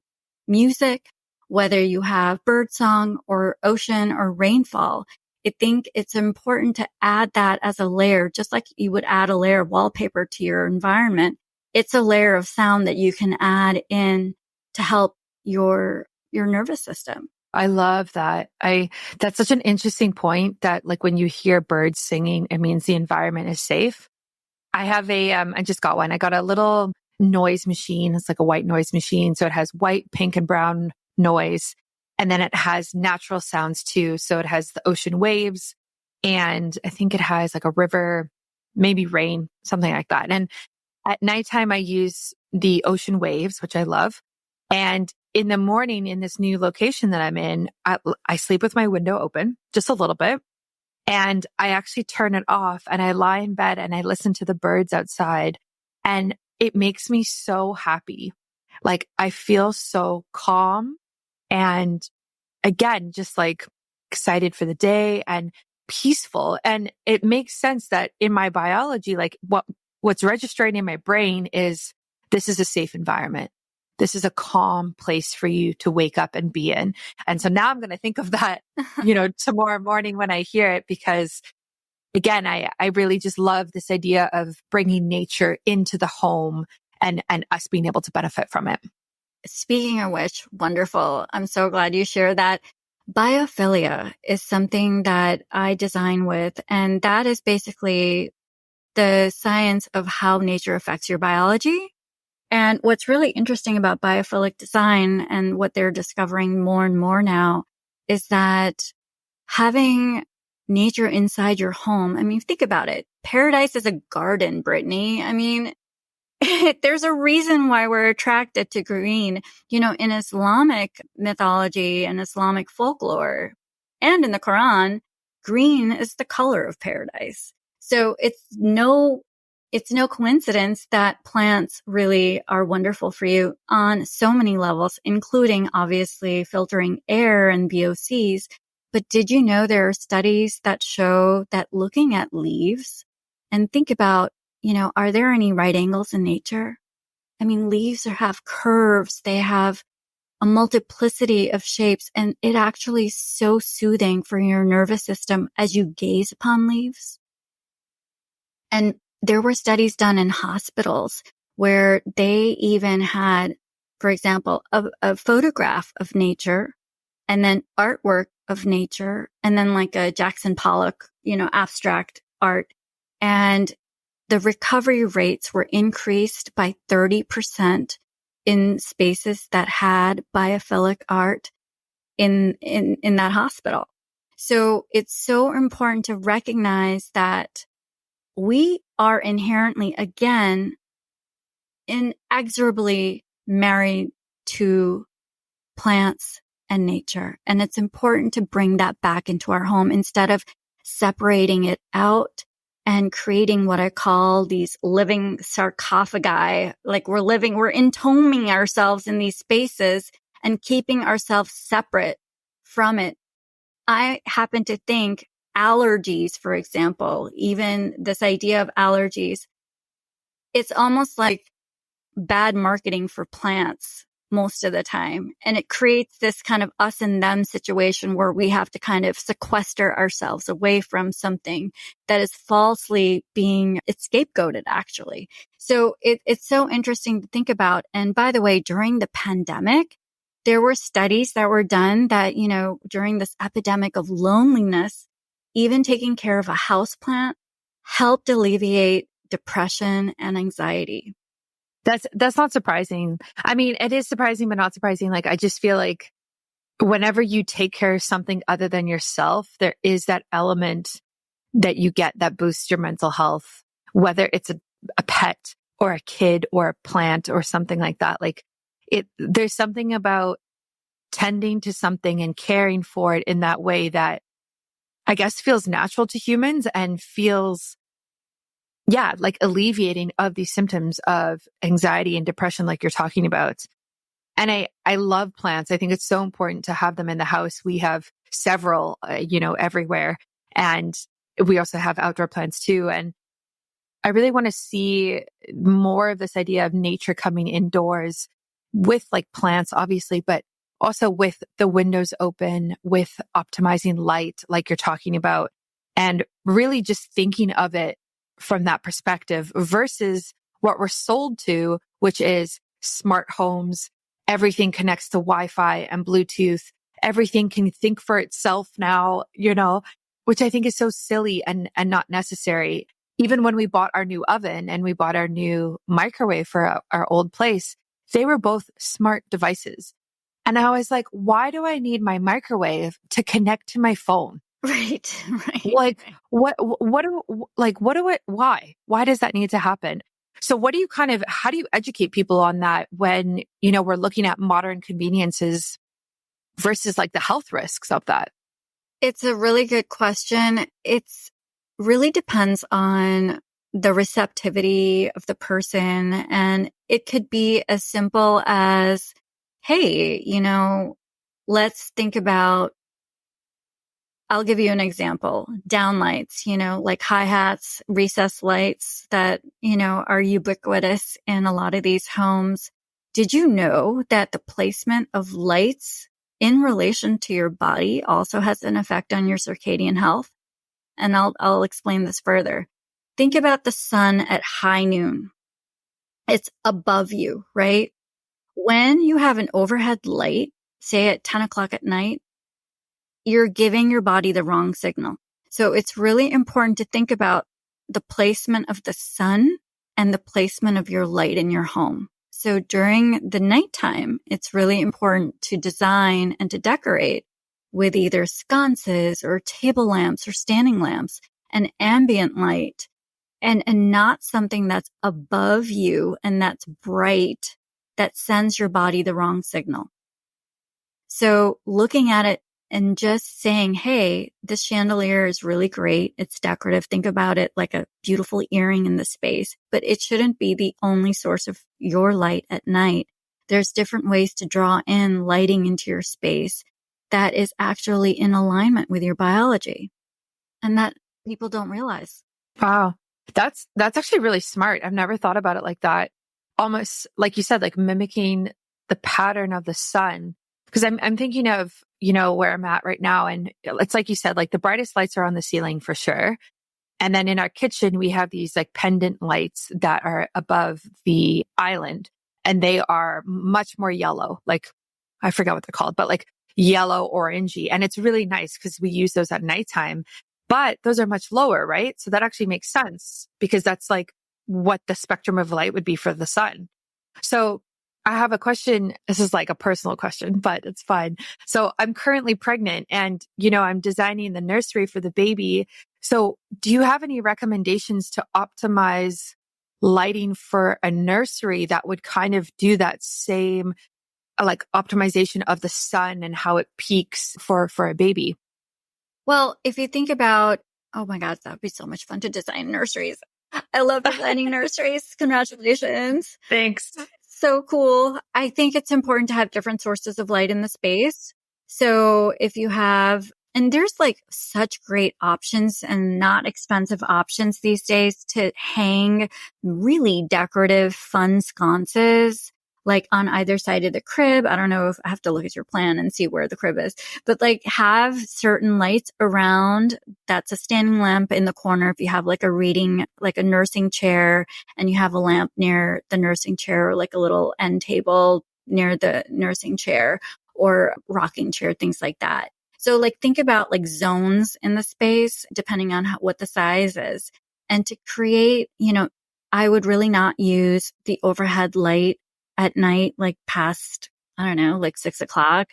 music, whether you have birdsong or ocean or rainfall, I think it's important to add that as a layer, just like you would add a layer of wallpaper to your environment. It's a layer of sound that you can add in to help your nervous system. I love that. That's such an interesting point, that like when you hear birds singing, it means the environment is safe. I have I just got one. I got a little noise machine. It's like a white noise machine. So it has white, pink, and brown noise. And then it has natural sounds too. So it has the ocean waves, and I think it has like a river, maybe rain, something like that. And at nighttime, I use the ocean waves, which I love. And in the morning, in this new location that I'm in, I sleep with my window open just a little bit. And I actually turn it off, and I lie in bed and I listen to the birds outside, and it makes me so happy. Like I feel so calm, and again, just like excited for the day and peaceful. And it makes sense that in my biology, like what's registering in my brain is, this is a safe environment. This is a calm place for you to wake up and be in. And so now I'm going to think of that, tomorrow morning when I hear it, because again, I really just love this idea of bringing nature into the home and us being able to benefit from it. Speaking of which, wonderful. I'm so glad you shared that. Biophilia is something that I design with, and that is basically the science of how nature affects your biology. And what's really interesting about biophilic design and what they're discovering more and more now is that having nature inside your home, I mean, think about it. Paradise is a garden, Brittany. I mean, there's a reason why we're attracted to green. You know, in Islamic mythology and Islamic folklore and in the Quran, green is the color of paradise. So it's no coincidence that plants really are wonderful for you on so many levels, including obviously filtering air and VOCs. But did you know there are studies that show that looking at leaves and think about, you know, are there any right angles in nature? I mean, leaves have curves. They have a multiplicity of shapes, and it actually is so soothing for your nervous system as you gaze upon leaves. And there were studies done in hospitals where they even had, for example, a photograph of nature and then artwork of nature and then like a Jackson Pollock, you know, abstract art. And the recovery rates were increased by 30% in spaces that had biophilic art in that hospital. So it's so important to recognize that we are inherently, again, inexorably married to plants and nature. And it's important to bring that back into our home instead of separating it out and creating what I call these living sarcophagi. Like we're entombing ourselves in these spaces and keeping ourselves separate from it. I happen to think allergies, for example, even this idea of allergies, it's almost like bad marketing for plants most of the time. And it creates this kind of us and them situation where we have to kind of sequester ourselves away from something that is falsely being scapegoated, actually. So it's so interesting to think about. And by the way, during the pandemic, there were studies that were done that, you know, during this epidemic of loneliness, even taking care of a houseplant helped alleviate depression and anxiety. That's not surprising. I mean, it is surprising, but not surprising. Like, I just feel like whenever you take care of something other than yourself, there is that element that you get that boosts your mental health, whether it's a pet or a kid or a plant or something like that. Like there's something about tending to something and caring for it in that way that I guess feels natural to humans and feels, yeah, like alleviating of these symptoms of anxiety and depression, like you're talking about. And I love plants. I think it's so important to have them in the house. We have several, everywhere. And we also have outdoor plants too. And I really want to see more of this idea of nature coming indoors with like plants, obviously, but also with the windows open, with optimizing light, like you're talking about, and really just thinking of it from that perspective versus what we're sold to, which is smart homes. Everything connects to Wi-Fi and Bluetooth. Everything can think for itself now, which I think is so silly and not necessary. Even when we bought our new oven and we bought our new microwave for our old place, they were both smart devices. And I was like, why do I need my microwave to connect to my phone? Right. Like, why does that need to happen? So how do you educate people on that when, we're looking at modern conveniences versus like the health risks of that? It's a really good question. It's really depends on the receptivity of the person. And it could be as simple as, hey, let's think about, I'll give you an example. Downlights, like hi-hats, recessed lights that, are ubiquitous in a lot of these homes. Did you know that the placement of lights in relation to your body also has an effect on your circadian health? And I'll explain this further. Think about the sun at high noon. It's above you, right? When you have an overhead light, say at 10 o'clock at night, you're giving your body the wrong signal. So it's really important to think about the placement of the sun and the placement of your light in your home. So during the nighttime, it's really important to design and to decorate with either sconces or table lamps or standing lamps and ambient light and not something that's above you and that's bright that sends your body the wrong signal. So looking at it and just saying, hey, this chandelier is really great. It's decorative. Think about it like a beautiful earring in the space, but it shouldn't be the only source of your light at night. There's different ways to draw in lighting into your space that is actually in alignment with your biology and that people don't realize. Wow. That's actually really smart. I've never thought about it like that. Almost like you said, like mimicking the pattern of the sun. Because I'm thinking of, where I'm at right now. And it's like you said, like the brightest lights are on the ceiling for sure. And then in our kitchen, we have these like pendant lights that are above the island and they are much more yellow. Like I forgot what they're called, but like yellow orangey. And it's really nice because we use those at nighttime, but those are much lower, right? So that actually makes sense because that's like what the spectrum of light would be for the sun. So I have a question. This is like a personal question, but it's fine. So I'm currently pregnant and, I'm designing the nursery for the baby. So do you have any recommendations to optimize lighting for a nursery that would kind of do that same like optimization of the sun and how it peaks for a baby? Well, if you think about, oh my God, that would be so much fun to design nurseries. I love designing nurseries. Congratulations. Thanks. So cool. I think it's important to have different sources of light in the space. So if you have, and there's like such great options and not expensive options these days to hang really decorative, fun sconces, like on either side of the crib. I don't know if I have to look at your plan and see where the crib is, but like have certain lights around. That's a standing lamp in the corner. If you have like a reading, like a nursing chair and you have a lamp near the nursing chair or like a little end table near the nursing chair or rocking chair, things like that. So like think about like zones in the space, depending on what the size is. And to create, I would really not use the overhead light at night, like past, I don't know, like 6:00.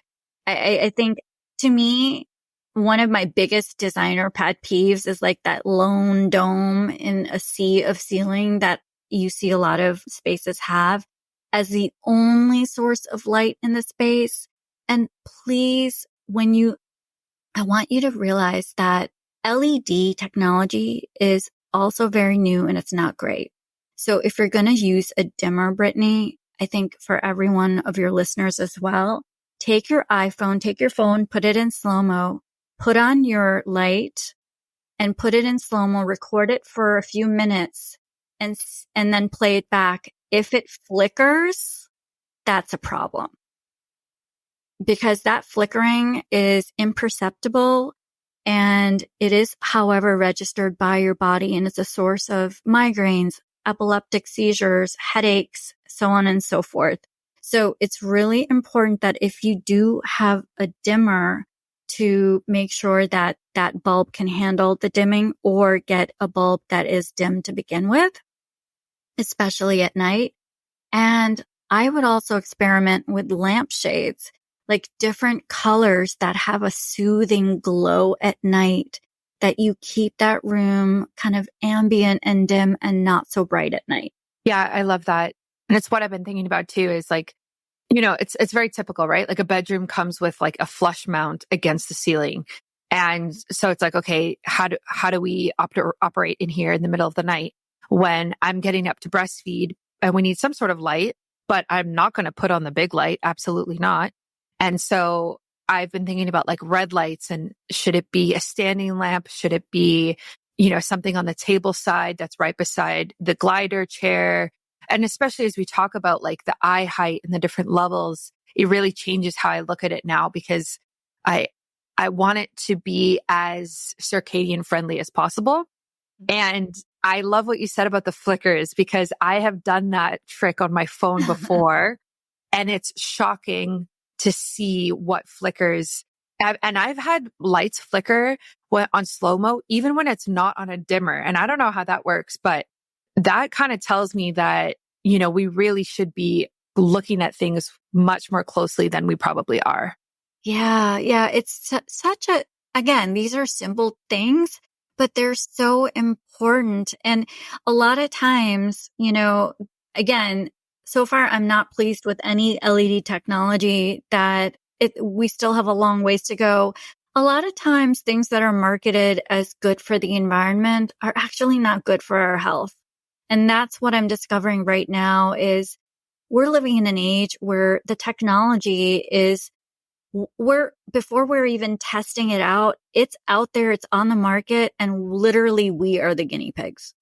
I think to me, one of my biggest designer pet peeves is like that lone dome in a sea of ceiling that you see a lot of spaces have as the only source of light in the space. And please, I want you to realize that LED technology is also very new and it's not great. So if you're going to use a dimmer, Brittany, I think for every one of your listeners as well, take your iPhone, take your phone, put it in slow-mo, put on your light and put it in slow-mo, record it for a few minutes and then play it back. If it flickers, that's a problem because that flickering is imperceptible and it is, however, registered by your body and it's a source of migraines, epileptic seizures, headaches, so on and so forth. So it's really important that if you do have a dimmer to make sure that that bulb can handle the dimming or get a bulb that is dim to begin with, especially at night. And I would also experiment with lampshades, like different colors that have a soothing glow at night that you keep that room kind of ambient and dim and not so bright at night. Yeah, I love that. And it's what I've been thinking about too is like, it's very typical, right? Like a bedroom comes with like a flush mount against the ceiling. And so it's like, okay, how do we operate in here in the middle of the night when I'm getting up to breastfeed and we need some sort of light, but I'm not going to put on the big light. Absolutely not. And so I've been thinking about like red lights and should it be a standing lamp? Should it be, something on the table side that's right beside the glider chair? And especially as we talk about like the eye height and the different levels, it really changes how I look at it now because I want it to be as circadian friendly as possible. And I love what you said about the flickers because I have done that trick on my phone before and it's shocking to see what flickers. And I've had lights flicker on slow-mo, even when it's not on a dimmer. And I don't know how that works, but that kind of tells me that, we really should be looking at things much more closely than we probably are. Yeah. Yeah. It's such a, again, these are simple things, but they're so important. And a lot of times, again, so far I'm not pleased with any LED technology we still have a long ways to go. A lot of times things that are marketed as good for the environment are actually not good for our health. And that's what I'm discovering right now is we're living in an age where the technology is before we're even testing it out, it's out there, it's on the market, and literally we are the guinea pigs.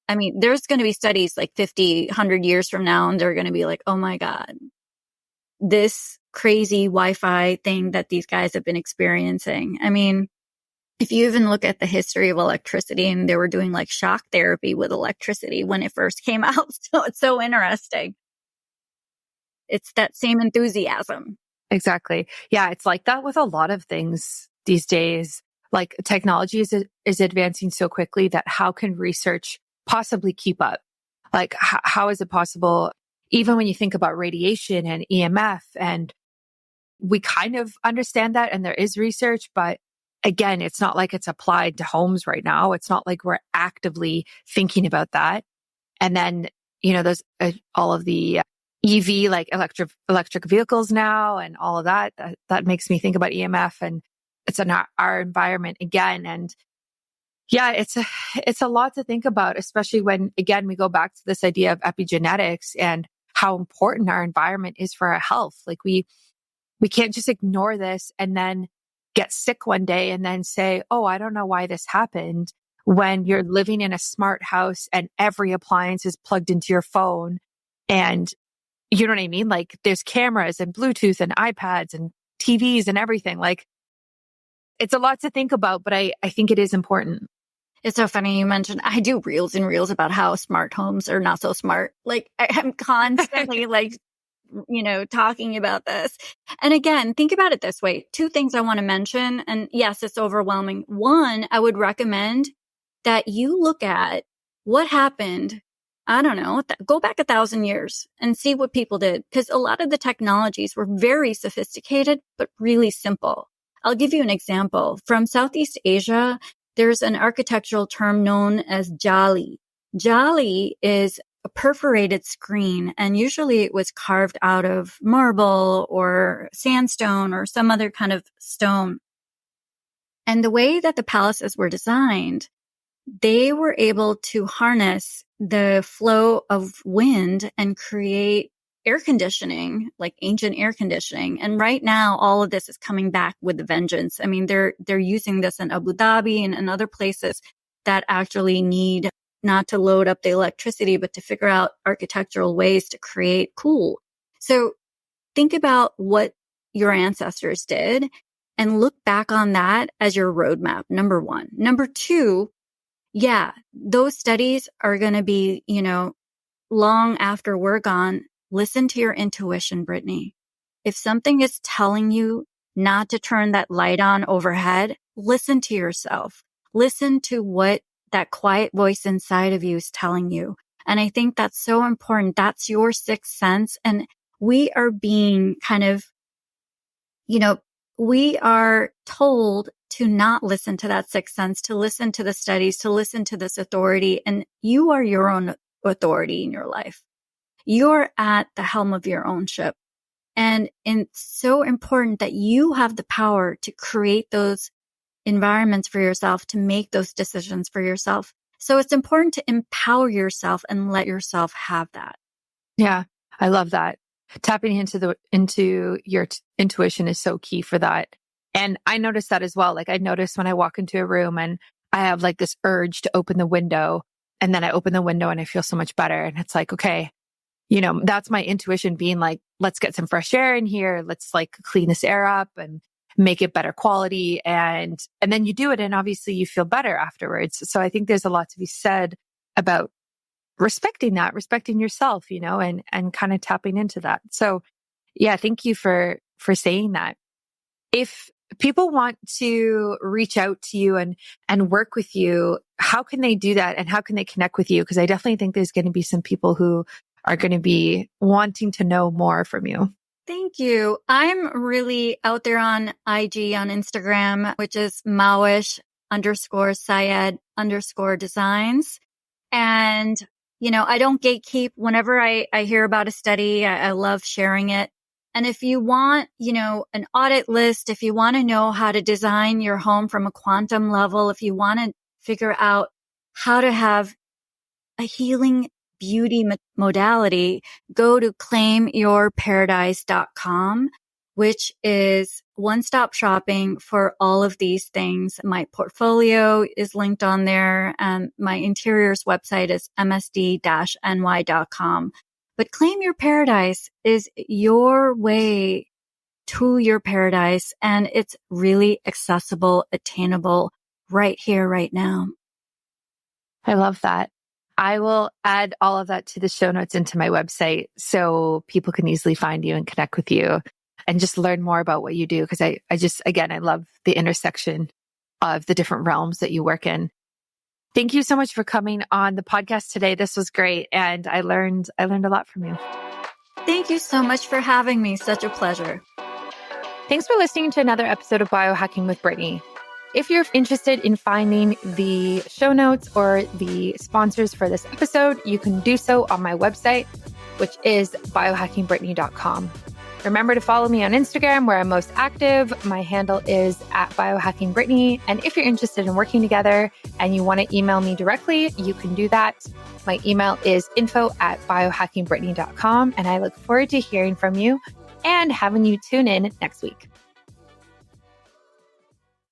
I mean, there's going to be studies like 50, 100 years from now, and they're going to be like, oh my God, this crazy Wi-Fi thing that these guys have been experiencing. I mean, if you even look at the history of electricity, and they were doing like shock therapy with electricity when it first came out. So it's so interesting. It's that same enthusiasm. Exactly. Yeah, it's like that with a lot of things these days. Like technology is advancing so quickly that how can research possibly keep up? Like how is it possible? Even when you think about radiation and EMF, and we kind of understand that, and there is research, but again, it's not like it's applied to homes right now. It's not like we're actively thinking about that. And then, there's all of the EV, like electric vehicles now, and all of that. That makes me think about EMF, and it's in our environment again. And yeah, it's a lot to think about, especially when, again, we go back to this idea of epigenetics and how important our environment is for our health. Like we can't just ignore this and then get sick one day and then say, oh, I don't know why this happened, when you're living in a smart house and every appliance is plugged into your phone. And you know what I mean? Like there's cameras and Bluetooth and iPads and TVs and everything. Like it's a lot to think about, but I think it is important. It's so funny you mentioned, I do reels and reels about how smart homes are not so smart. Like I'm constantly talking about this. And again, think about it this way. Two things I want to mention. And yes, it's overwhelming. One, I would recommend that you look at what happened. I don't know, go back 1,000 years and see what people did. Because a lot of the technologies were very sophisticated, but really simple. I'll give you an example. From Southeast Asia, there's an architectural term known as jali. Jali is a perforated screen, and usually it was carved out of marble or sandstone or some other kind of stone. And the way that the palaces were designed, they were able to harness the flow of wind and create air conditioning, like ancient air conditioning. And right now, all of this is coming back with a vengeance. I mean, they're using this in Abu Dhabi and other places that actually need not to load up the electricity, but to figure out architectural ways to create cool. So think about what your ancestors did and look back on that as your roadmap, number one. Number two, yeah, those studies are going to be, long after we're gone. Listen to your intuition, Brittany. If something is telling you not to turn that light on overhead, listen to yourself. Listen to what that quiet voice inside of you is telling you. And I think that's so important. That's your sixth sense. And we are being kind of, we are told to not listen to that sixth sense, to listen to the studies, to listen to this authority. And you are your own authority in your life. You're at the helm of your own ship. And it's so important that you have the power to create those environments for yourself, to make those decisions for yourself. So it's important to empower yourself and let yourself have that. Yeah, I love that. Tapping into your intuition is so key for that. And I notice that as well. Like I notice when I walk into a room and I have like this urge to open the window, and then I open the window and I feel so much better. And it's like, okay, that's my intuition being like, let's get some fresh air in here. Let's like clean this air up and make it better quality. And then you do it. And obviously you feel better afterwards. So I think there's a lot to be said about respecting yourself, and kind of tapping into that. So yeah, thank you for saying that. If people want to reach out to you and work with you, how can they do that? And how can they connect with you? Because I definitely think there's going to be some people who are going to be wanting to know more from you. Thank you. I'm really out there on IG, on Instagram, which is Mahwish_Syed_designs. And, I don't gatekeep. Whenever I hear about a study, I love sharing it. And if you want, an audit list, if you want to know how to design your home from a quantum level, if you want to figure out how to have a healing beauty modality, go to claimyourparadise.com, which is one-stop shopping for all of these things. My portfolio is linked on there, and my interiors website is msd-ny.com. But Claim Your Paradise is your way to your paradise, and it's really accessible, attainable right here, right now. I love that. I will add all of that to the show notes into my website so people can easily find you and connect with you and just learn more about what you do. Because I love the intersection of the different realms that you work in. Thank you so much for coming on the podcast today. This was great. And I learned a lot from you. Thank you so much for having me. Such a pleasure. Thanks for listening to another episode of Biohacking with Brittany. If you're interested in finding the show notes or the sponsors for this episode, you can do so on my website, which is biohackingbrittany.com. Remember to follow me on Instagram, where I'm most active. My handle is @biohackingbrittany. And if you're interested in working together and you want to email me directly, you can do that. My email is info@biohackingbrittany.com. And I look forward to hearing from you and having you tune in next week.